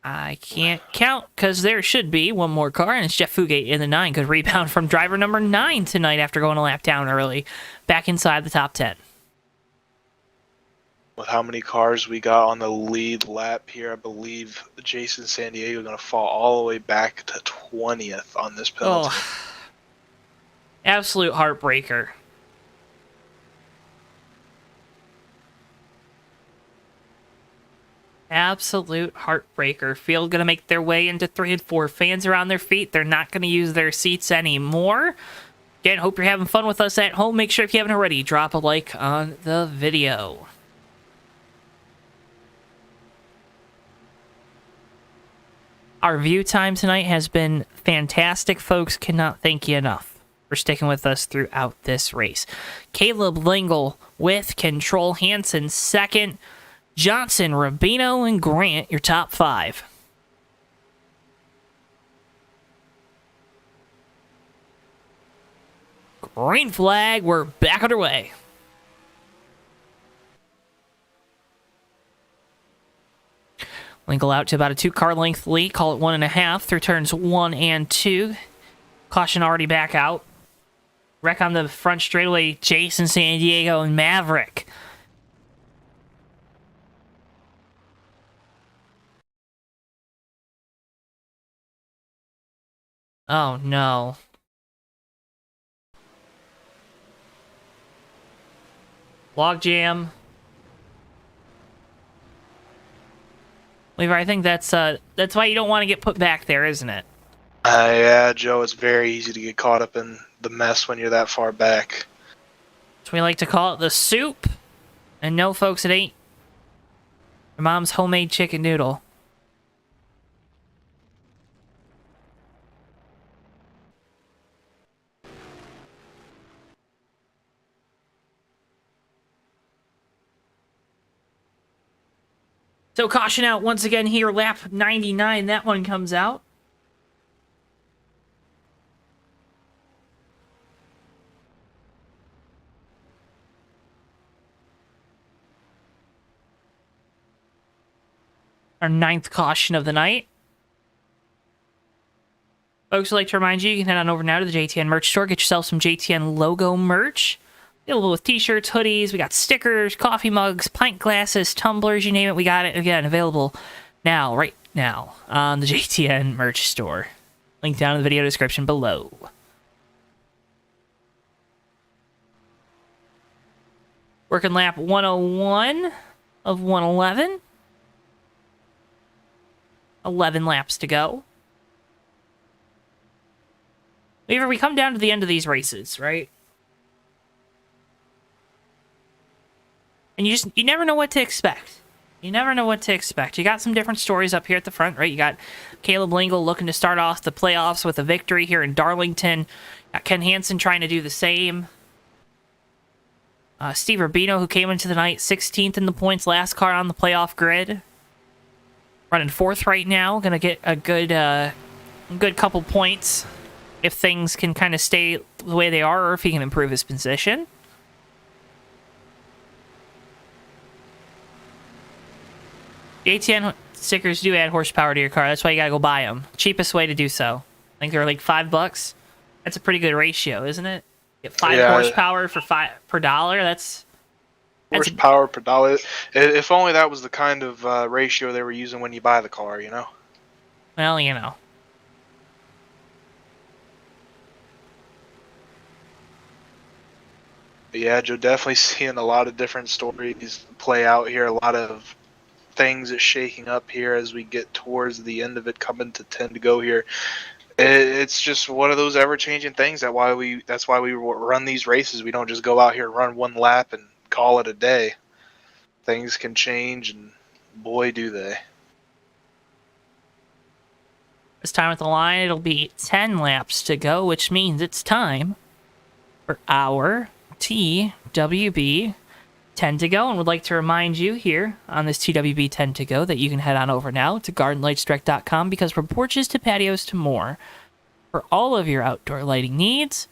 I can't count because there should be one more car, and it's Jeff Fugate in the 9. Good rebound from driver number 9 tonight after going a lap down early. Back inside the top 10. With how many cars we got on the lead lap here, I believe Jason San Diego is going to fall all the way back to 20th on this penalty. Oh, absolute heartbreaker. Absolute heartbreaker. Field going to make their way into 3 and 4. Fans are on their feet. They're not going to use their seats anymore. Again, hope you're having fun with us at home. Make sure if you haven't already, drop a like on the video. Our view time tonight has been fantastic, folks. Cannot thank you enough for sticking with us throughout this race. Caleb Lingle with control. Hansen second. Johnson, Rubino, and Grant, your top 5. Green flag, we're back underway. Lingle out to about a 2-car length lead, call it 1.5 through turns 1 and 2. Caution already back out. Wreck on the front straightaway, Jason San Diego and Maverick. Oh, no. Logjam. Weaver, I think that's why you don't want to get put back there, isn't it? Yeah, Joe, it's very easy to get caught up in the mess when you're that far back. So we like to call it the soup. And no, folks, it ain't your mom's homemade chicken noodle. So caution out once again here, lap 99, that one comes out. Our 9th caution of the night. Folks, I'd like to remind you, you can head on over now to the JTN merch store, get yourself some JTN logo merch. Available with t-shirts, hoodies, we got stickers, coffee mugs, pint glasses, tumblers, you name it, we got it. Again, available now, right now, on the JTN merch store. Link down in the video description below. Working lap 101 of 111. 11 laps to go. Whenever we come down to the end of these races, right? And you never know what to expect. You never know what to expect. You got some different stories up here at the front, right? You got Caleb Lingle looking to start off the playoffs with a victory here in Darlington. Got Ken Hansen trying to do the same. Steve Rubino, who came into the night 16th in the points, last car on the playoff grid. Running 4th right now. Gonna get a good couple points if things can kind of stay the way they are, or if he can improve his position. The ATN stickers do add horsepower to your car. That's why you gotta go buy them. Cheapest way to do so. I think they're like $5. That's a pretty good ratio, isn't it? Get 5 horsepower for per dollar. That's horsepower per dollar. If only that was the kind of ratio they were using when you buy the car, you know? Well, you know. But yeah, Joe, definitely seeing a lot of different stories play out here. A lot of things is shaking up here as we get towards the end of it, coming to 10 to go here. It's just one of those ever-changing things. That's why we run these races. We don't just go out here and run one lap and call it a day. Things can change, and boy, do they. This time at the line, it'll be 10 laps to go, which means it's time for our TWB 10 to go. And would like to remind you here on this TWB 10 to go that you can head on over now to gardenlightsdirect.com, because from porches to patios to more, for all of your outdoor lighting needs,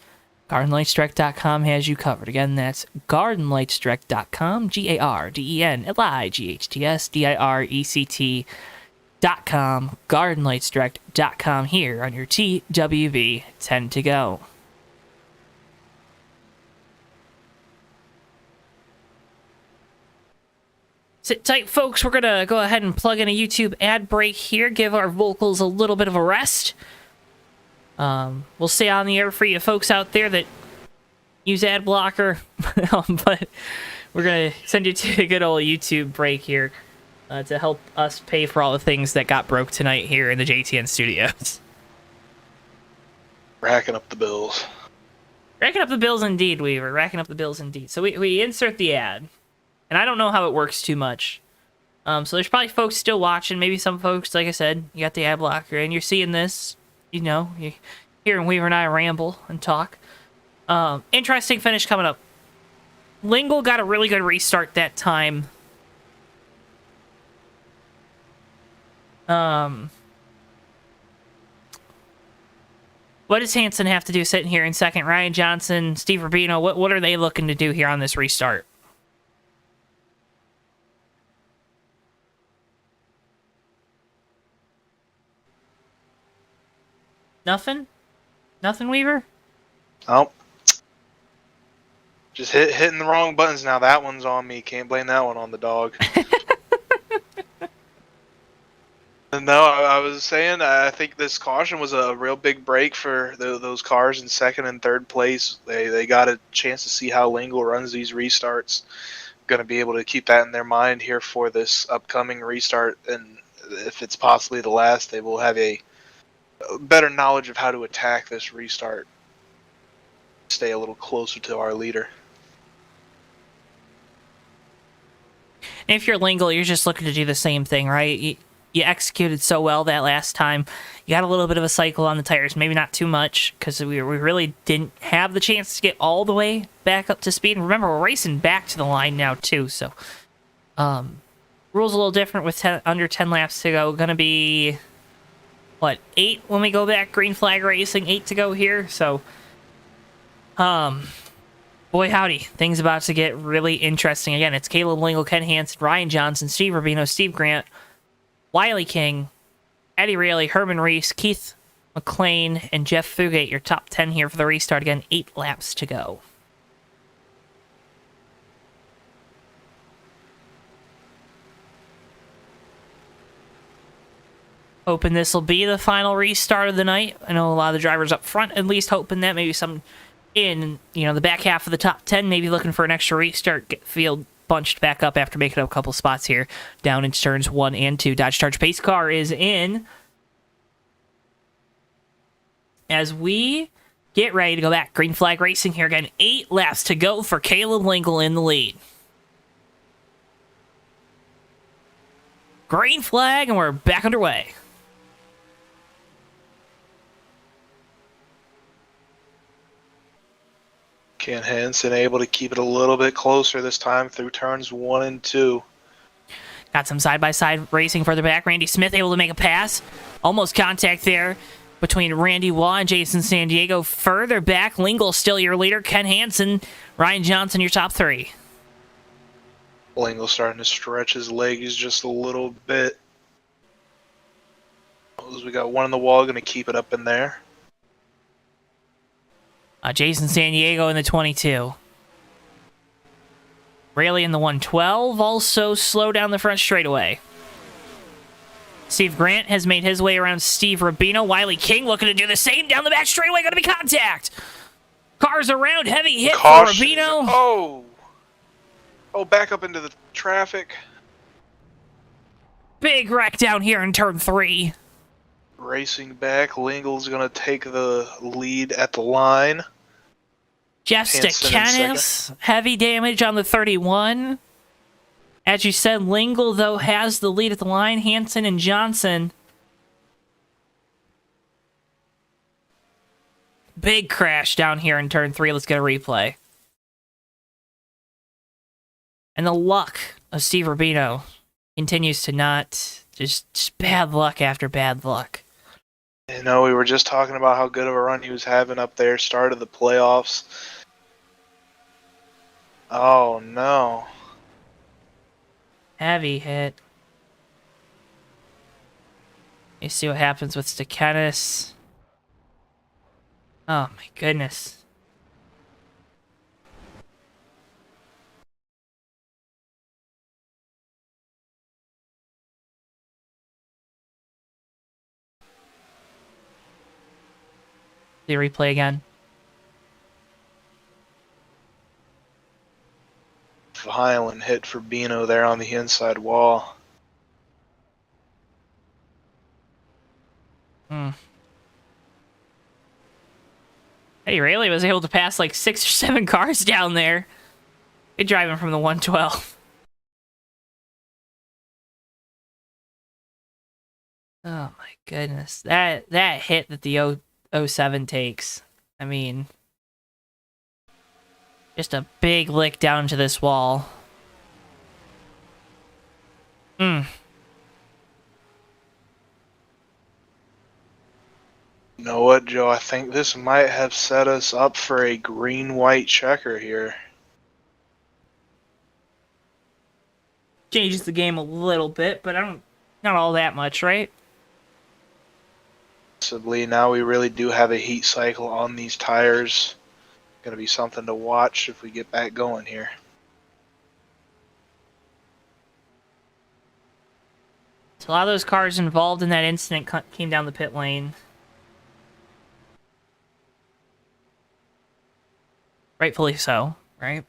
gardenlightsdirect.com has you covered. Again, that's gardenlightsdirect.com, GARDENLIGHTSDIRECT.com, gardenlightsdirect.com here on your TWB 10 to go. Sit tight, folks. We're going to go ahead and plug in a YouTube ad break here, give our vocals a little bit of a rest. We'll stay on the air for you folks out there that use ad blocker, but we're going to send you to a good old YouTube break here to help us pay for all the things that got broke tonight here in the JTN studios. Racking up the bills. Racking up the bills indeed, Weaver. Racking up the bills indeed. So we insert the ad. And I don't know how it works too much. So there's probably folks still watching. Maybe some folks, like I said, you got the ad blocker and you're seeing this. You know, you're hearing Weaver and I ramble and talk. Interesting finish coming up. Lingle got a really good restart that time. What does Hansen have to do sitting here in second? Ryan Johnson, Steve Rubino, what are they looking to do here on this restart? Nothing? Nothing, Weaver? Nope. Just hitting the wrong buttons now. That one's on me. Can't blame that one on the dog. No, I was saying I think this caution was a real big break for those cars in second and third place. They got a chance to see how Lingle runs these restarts. Going to be able to keep that in their mind here for this upcoming restart. And if it's possibly the last, they will have a better knowledge of how to attack this restart. Stay a little closer to our leader. And if you're Lingle, you're just looking to do the same thing, right? You executed so well that last time. You got a little bit of a cycle on the tires. Maybe not too much, because we really didn't have the chance to get all the way back up to speed. And remember, we're racing back to the line now, too. So, Rules a little different with under 10 laps to go. Gonna be, what, 8 when we go back? Green flag racing, 8 to go here. So, boy howdy, things about to get really interesting. Again, it's Caleb Lingle, Ken Hansen, Ryan Johnson, Steve Rubino, Steve Grant, Wiley King, Eddie Rayleigh, Herman Reese, Keith McLean, and Jeff Fugate, your top 10 here for the restart. Again, 8 laps to go. Hoping this will be the final restart of the night. I know a lot of the drivers up front at least hoping that. Maybe some in, the back half of the top 10, maybe looking for an extra restart, get the field bunched back up after making up a couple spots here down in turns 1 and 2. Dodge Charge pace car is in as we get ready to go back. Green flag racing here again. 8 laps to go for Caleb Lingle in the lead. Green flag, and we're back underway. Ken Hansen able to keep it a little bit closer this time through turns 1 and 2. Got some side-by-side racing further back. Randy Smith able to make a pass. Almost contact there between Randy Waugh and Jason San Diego. Further back, Lingle still your leader. Ken Hansen, Ryan Johnson, your top 3. Lingle starting to stretch his legs just a little bit. We got one in the wall, going to keep it up in there. Jason San Diego in the 22. Rayleigh in the 112. Also slow down the front straightaway. Steve Grant has made his way around Steve Rubino. Wiley King looking to do the same down the back straightaway. Going to be contact. Cars around. Heavy hit Caution. for Rubino. Oh, back up into the traffic. Big wreck down here in turn 3. Racing back. Lingle's going to take the lead at the line. Jeff Stakanis, heavy damage on the 31. As you said, Lingle, though, has the lead at the line. Hansen and Johnson. Big crash down here in turn 3. Let's get a replay. And the luck of Steve Rubino continues to not... Just bad luck after bad luck. We were just talking about how good of a run he was having up there. Start of the playoffs. Oh, no. Heavy hit. You see what happens with Stakanis. Oh, my goodness. The replay again. Violent hit for Bino there on the inside wall. Eddie Rayleigh was able to pass like 6 or 7 cars down there. Good driving from the 112. Oh my goodness. That hit that the 07 takes. I mean, just a big lick down to this wall. You know what, Joe? I think this might have set us up for a green-white checker here. Changes the game a little bit, but not all that much, right? Possibly. Now we really do have a heat cycle on these tires. Going to be something to watch if we get back going here. So a lot of those cars involved in that incident came down the pit lane. Rightfully so, right?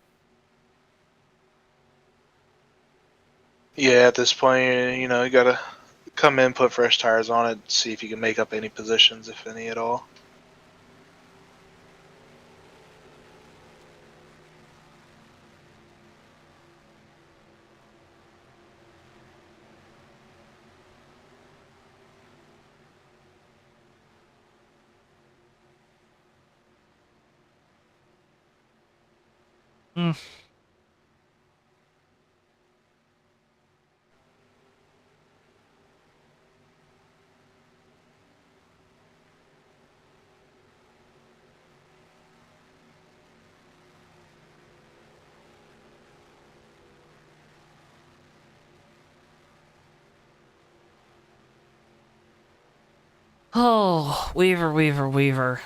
Yeah, at this point, you got to come in, put fresh tires on it, see if you can make up any positions, if any at all. Oh, Weaver, Weaver, Weaver.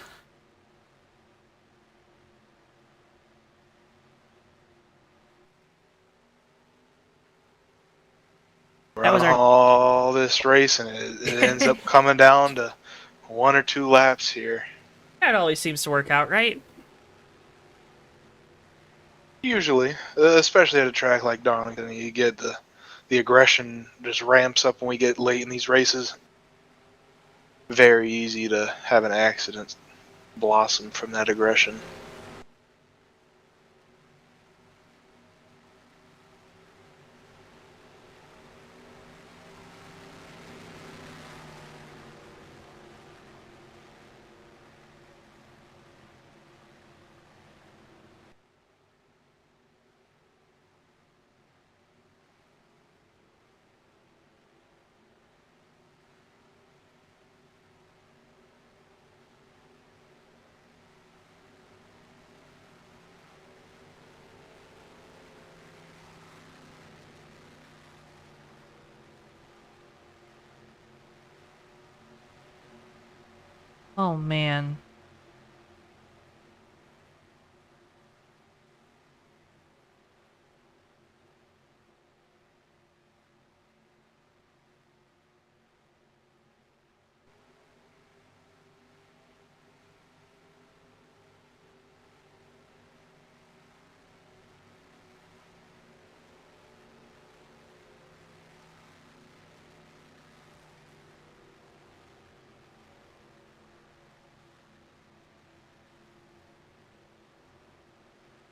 That was Run our... all this race, and it ends up coming down to 1 or 2 laps here. That always seems to work out, right? Usually, especially at a track like Darlington, you get the aggression just ramps up when we get late in these races. Very easy to have an accident blossom from that aggression. Oh, man.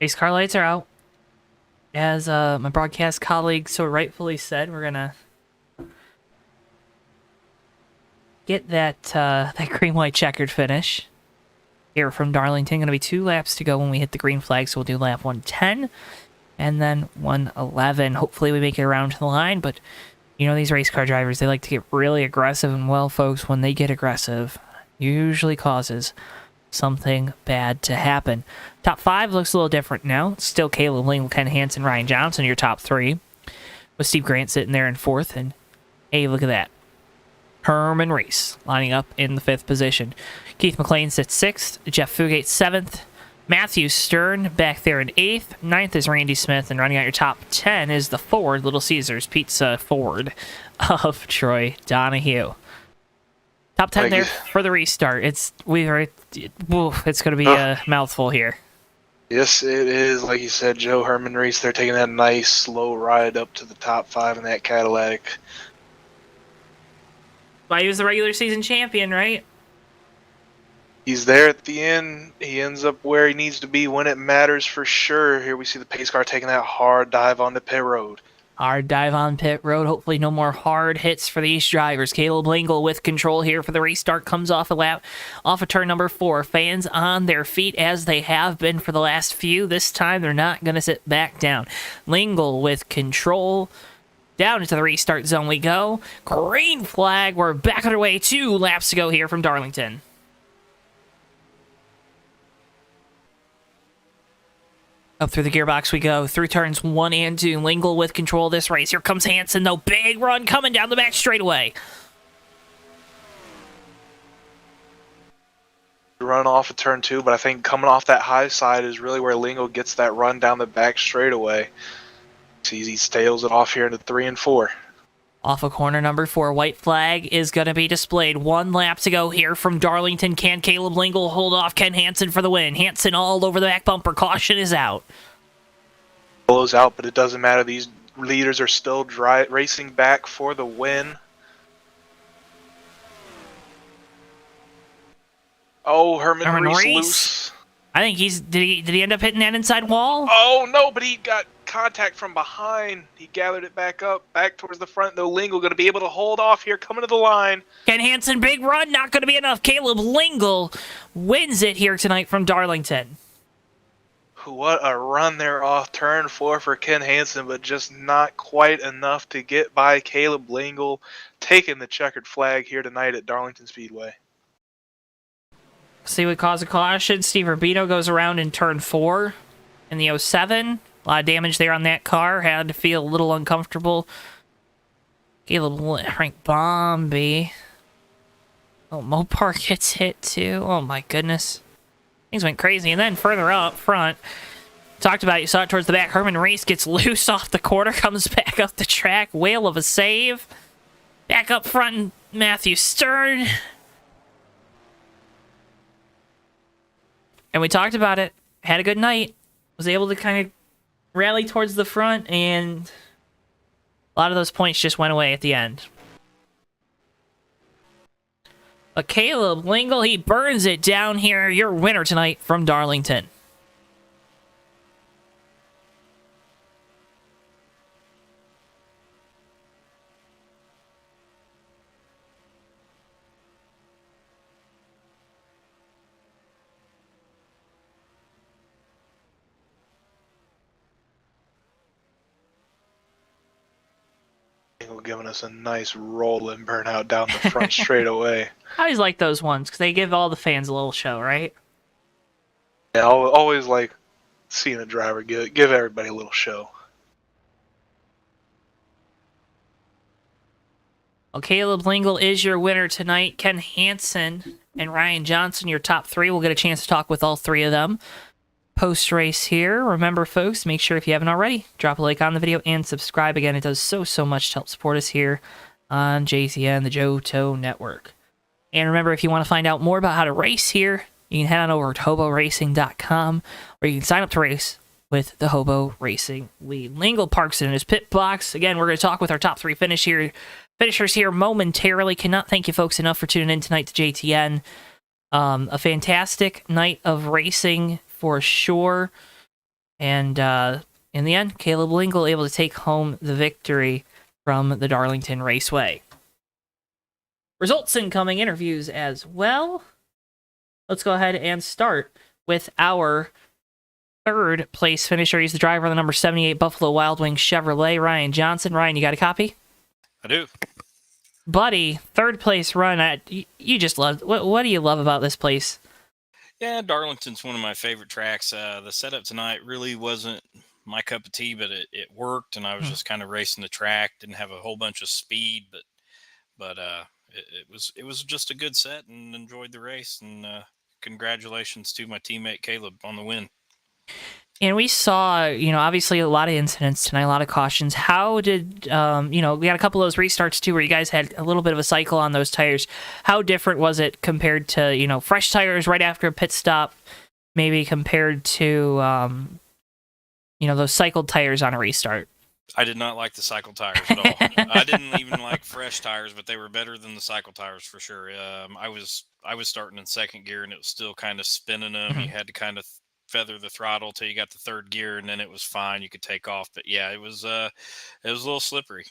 Race car lights are out. As my broadcast colleague so rightfully said, we're gonna get that green white checkered finish here from Darlington. Gonna be 2 laps to go when we hit the green flag, so we'll do lap 110 and then 111. Hopefully we make it around to the line, but you know these race car drivers, they like to get really aggressive, and well, folks, when they get aggressive, usually causes something bad to happen. Top 5 looks a little different now. Still Caleb Lingle, Ken Hansen, Ryan Johnson, your top 3. With Steve Grant sitting there in 4th. And hey, look at that. Herman Reese lining up in the 5th position. Keith McLean sits 6th. Jeff Fugate 7th. Matthew Stern back there in 8th. 9th is Randy Smith. And running out your top 10 is the Ford, Little Caesars Pizza Ford of Troy Donahue. Top 10 there for the restart. It's going to be a mouthful here. Yes, it is. Like you said, Joe, Herman Reese, they're taking that nice slow ride up to the top 5 in that Cadillac. Well, he was the regular season champion, right? He's there at the end. He ends up where he needs to be when it matters for sure. Here we see the pace car taking that hard dive on the pit road. Hard dive on pit road. Hopefully no more hard hits for these drivers. Caleb Lingle with control here for the restart. Comes off of turn number 4. Fans on their feet as they have been for the last few. This time they're not going to sit back down. Lingle with control. Down into the restart zone we go. Green flag. We're back underway. 2 laps to go here from Darlington. Up through the gearbox we go, through turns 1 and 2. Lingle with control of this race. Here comes Hansen, though. Big run coming down the back straightaway. Run off of turn 2, but I think coming off that high side is really where Lingle gets that run down the back straightaway. Sees he tails it off here into 3 and 4. Off of corner number 4, white flag is going to be displayed. 1 lap to go here from Darlington. Can Caleb Lingle hold off Ken Hansen for the win? Hansen all over the back bumper. Caution is out. Blows out, but it doesn't matter. These leaders are still racing back for the win. Oh, Herman Reese loose. I think did he end up hitting that inside wall? Oh no, but he got contact from behind. He gathered it back up, back towards the front, though. Lingle going to be able to hold off here, coming to the line. Ken Hansen, big run, not going to be enough. Caleb Lingle wins it here tonight from Darlington. What a run there off turn 4 for Ken Hansen, but just not quite enough to get by Caleb Lingle, taking the checkered flag here tonight at Darlington Speedway. See what caused a caution. Steve Rubino goes around in turn 4 in the 07. A lot of damage there on that car. Had to feel a little uncomfortable. Frank Bombi Oh, Mopar gets hit too. Oh my goodness. Things went crazy. And then further up front, talked about it, you saw it towards the back. Herman Reese gets loose off the quarter, comes back up the track. Whale of a save. Back up front, Matthew Stern. And we talked about it. Had a good night. Was able to kind of rally towards the front, and a lot of those points just went away at the end. But Caleb Lingle, he burns it down here. Your winner tonight from Darlington. Giving us a nice rolling burnout down the front straightaway. I always like those ones because they give all the fans a little show, right? Yeah, I always like seeing a driver give everybody a little show. Well, Caleb Lingle is your winner tonight. Ken Hansen and Ryan Johnson, your top three. We'll get a chance to talk with all three of them post-race here. Remember, folks, make sure if you haven't already, drop a like on the video and subscribe. Again, it does so much to help support us here on JTN, the JoeTowNetwork. And remember, if you want to find out more about how to race here, you can head on over to HOBORacing.com, where you can sign up to race with the HOBO Racing Lead. Lingle parks in his pit box. Again, we're going to talk with our top three finishers here momentarily. Cannot thank you folks enough for tuning in tonight to JTN. A fantastic night of racing for sure. And in the end, Caleb Lingle able to take home the victory from the Darlington Raceway. Results incoming, interviews as well. Let's go ahead and start with our third place finisher. He's the driver of the number 78 Buffalo Wild Wings Chevrolet, Ryan Johnson. Ryan, you got a copy? I do. Buddy, third place run. You just love. What do you love about this place? Yeah, Darlington's one of my favorite tracks. The setup tonight really wasn't my cup of tea, but it worked, and I was just kind of racing the track. Didn't have a whole bunch of speed, but it was just a good set, and enjoyed the race. And congratulations to my teammate Caleb on the win. And we saw, obviously a lot of incidents tonight, a lot of cautions. How did, we got a couple of those restarts too, where you guys had a little bit of a cycle on those tires. How different was it compared to, fresh tires right after a pit stop, maybe compared to, those cycled tires on a restart? I did not like the cycle tires at all. I didn't even like fresh tires, but they were better than the cycle tires for sure. I was starting in second gear, and it was still kind of spinning them. You had to kind of feather the throttle till you got the third gear, and then it was fine. You could take off. But yeah, it was a little slippery.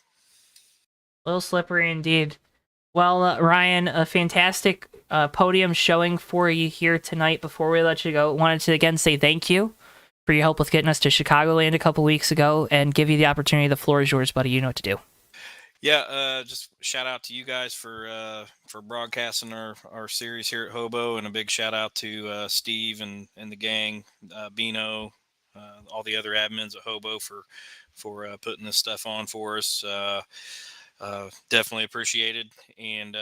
A little slippery indeed. Well, Ryan, a fantastic podium showing for you here tonight. Before we let you go, wanted to again say thank you for your help with getting us to Chicagoland a couple weeks ago, and give you the opportunity. The floor is yours, buddy. You know what to do. Yeah, just shout out to you guys for broadcasting our series here at Hobo, and a big shout out to Steve and the gang, Bino, all the other admins at Hobo for putting this stuff on for us. Definitely appreciated, and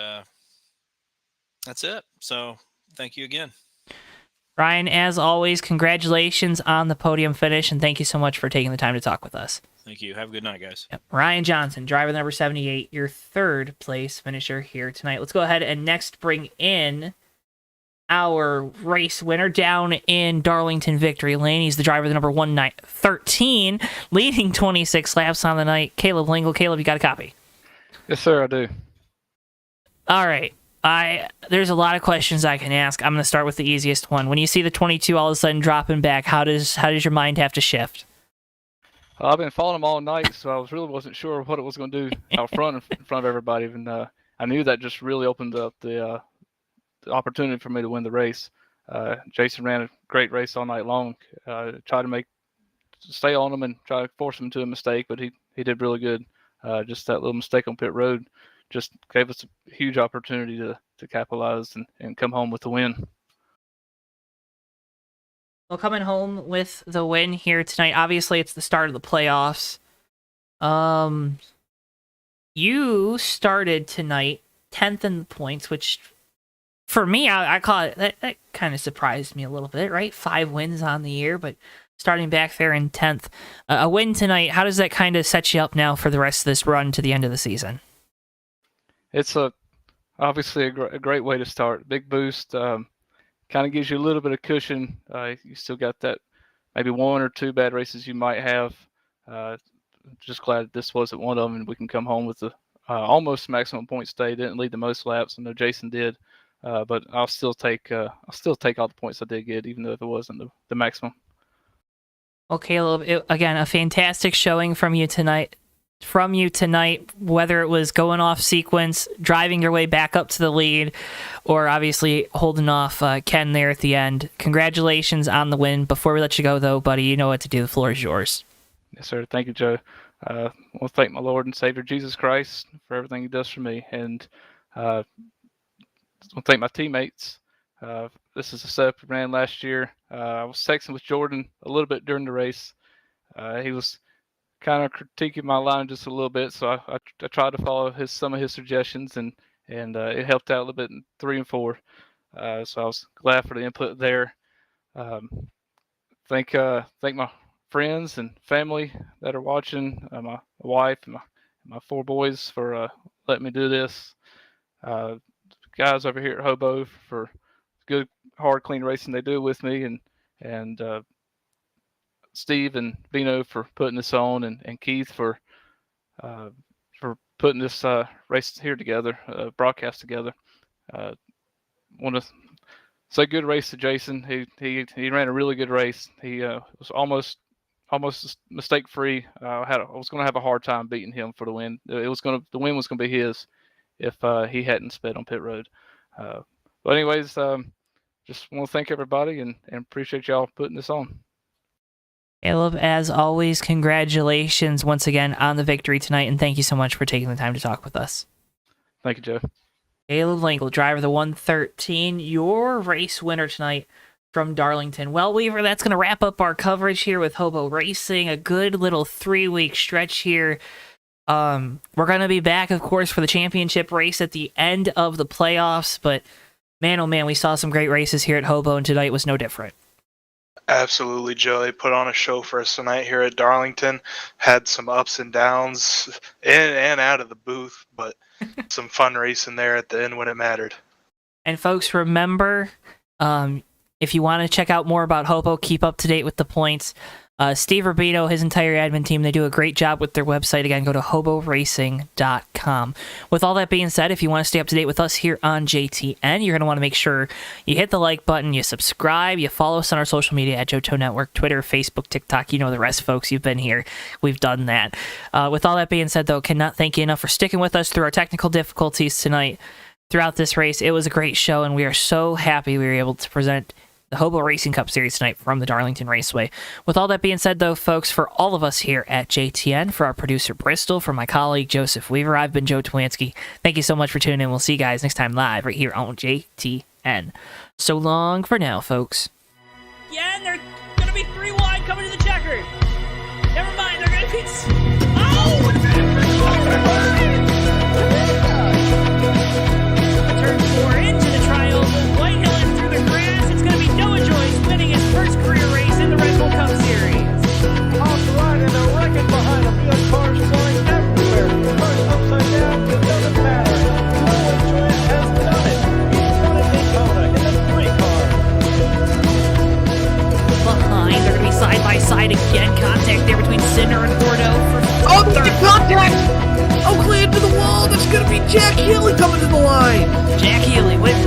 that's it. So thank you again. Ryan, as always, congratulations on the podium finish, and thank you so much for taking the time to talk with us. Thank you. Have a good night, guys. Yep. Ryan Johnson, driver number 78, your third place finisher here tonight. Let's go ahead and next bring in our race winner down in Darlington Victory Lane. He's the driver of the number 1913, leading 26 laps on the night. Caleb Lingle. Caleb, you got a copy? Yes, sir, I do. All right. There's a lot of questions I can ask. I'm going to start with the easiest one. When you see the 22 all of a sudden dropping back, how does your mind have to shift? I've been following them all night, so I really wasn't sure what it was going to do out front in front of everybody. And I knew that just really opened up the opportunity for me to win the race. Jason ran a great race all night long. Tried to stay on him and try to force him to a mistake, but he did really good. Just that little mistake on pit road just gave us a huge opportunity to capitalize and come home with the win. Well, coming home with the win here tonight, obviously it's the start of the playoffs. You started tonight 10th in the points, which for me, I call it, that kind of surprised me a little bit, right? 5 wins on the year, but starting back there in 10th. A win tonight, how does that kind of set you up now for the rest of this run to the end of the season? It's obviously a great way to start. Big boost. Kind of gives you a little bit of cushion. You still got that maybe 1 or 2 bad races you might have. Just glad this wasn't one of them, and we can come home with the almost maximum points day. Didn't lead the most laps. I know Jason did, but I'll still take all the points I did get, even though it wasn't the maximum. Well, Caleb, again, a fantastic showing from you tonight. Whether it was going off sequence, driving your way back up to the lead, or obviously holding off Ken there at the end. Congratulations on the win. Before we let you go, though, buddy, you know what to do. The floor is yours. Yes, sir. Thank you, Joe. I want to thank my Lord and Savior Jesus Christ for everything he does for me. And I want to thank my teammates. This is a setup we ran last year. I was texting with Jordan a little bit during the race. He was kind of critiquing my line just a little bit, so I tried to follow some of his suggestions, and it helped out a little bit in 3 and 4. So I was glad for the input there. Thank my friends and family that are watching, my wife and my 4 boys for letting me do this. Guys over here at Hobo for good, hard, clean racing they do with me, and Steve and Bino for putting this on, and Keith for putting this race here together, broadcast together. Want to say good race to Jason. He ran a really good race. He was almost mistake free. I was going to have a hard time beating him for the win. The win was going to be his if he hadn't sped on pit road. But anyways, just want to thank everybody and appreciate y'all putting this on. Caleb, as always, congratulations once again on the victory tonight, and thank you so much for taking the time to talk with us. Thank you, Joe. Caleb Lingle, driver of the 113, your race winner tonight from Darlington. Well, Weaver, that's going to wrap up our coverage here with HOBO Racing. A good little 3-week stretch here. We're going to be back, of course, for the championship race at the end of the playoffs, but man, oh man, we saw some great races here at HOBO, and tonight was no different. Absolutely, Joe. They put on a show for us tonight here at Darlington. Had some ups and downs in and out of the booth, but some fun racing there at the end when it mattered. And folks, remember, if you want to check out more about HOBO, keep up to date with the points. Steve Rubino, his entire admin team, they do a great job with their website. Again, go to hoboracing.com. With all that being said, if you want to stay up to date with us here on JTN, you're going to want to make sure you hit the like button, you subscribe, you follow us on our social media at JoeTowNetwork, Twitter, Facebook, TikTok. You know the rest, folks. You've been here. We've done that. With all that being said, though, cannot thank you enough for sticking with us through our technical difficulties tonight. Throughout this race, it was a great show, and we are so happy we were able to present the HOBO Racing Cup Series tonight from the Darlington Raceway. With all that being said, though, folks, for all of us here at JTN, for our producer Bristol, for my colleague Joseph Weaver, I've been Joe Twansky. Thank you so much for tuning in. We'll see you guys next time live right here on JTN. So long for now, folks. Yeah, and they're going to be 3 wide coming to the checker. Never mind, they're going to be... Oh! Turn 4 into the tri-oval, Whitehill and through the grass. It's going to be Noah Joyce winning his first career race in the Red Bull Cup Series. Off the line and a wreckage behind him. We have cars flying everywhere. Cars upside down. It doesn't matter. Noah Joyce has done it. He's won a Daytona in a 3 car. Behind, they're going to be side by side again. Contact there between Sinner and Bordeaux for the contact! Oakley into the wall. That's going to be Jack Healy coming to the line. Jack Healy wins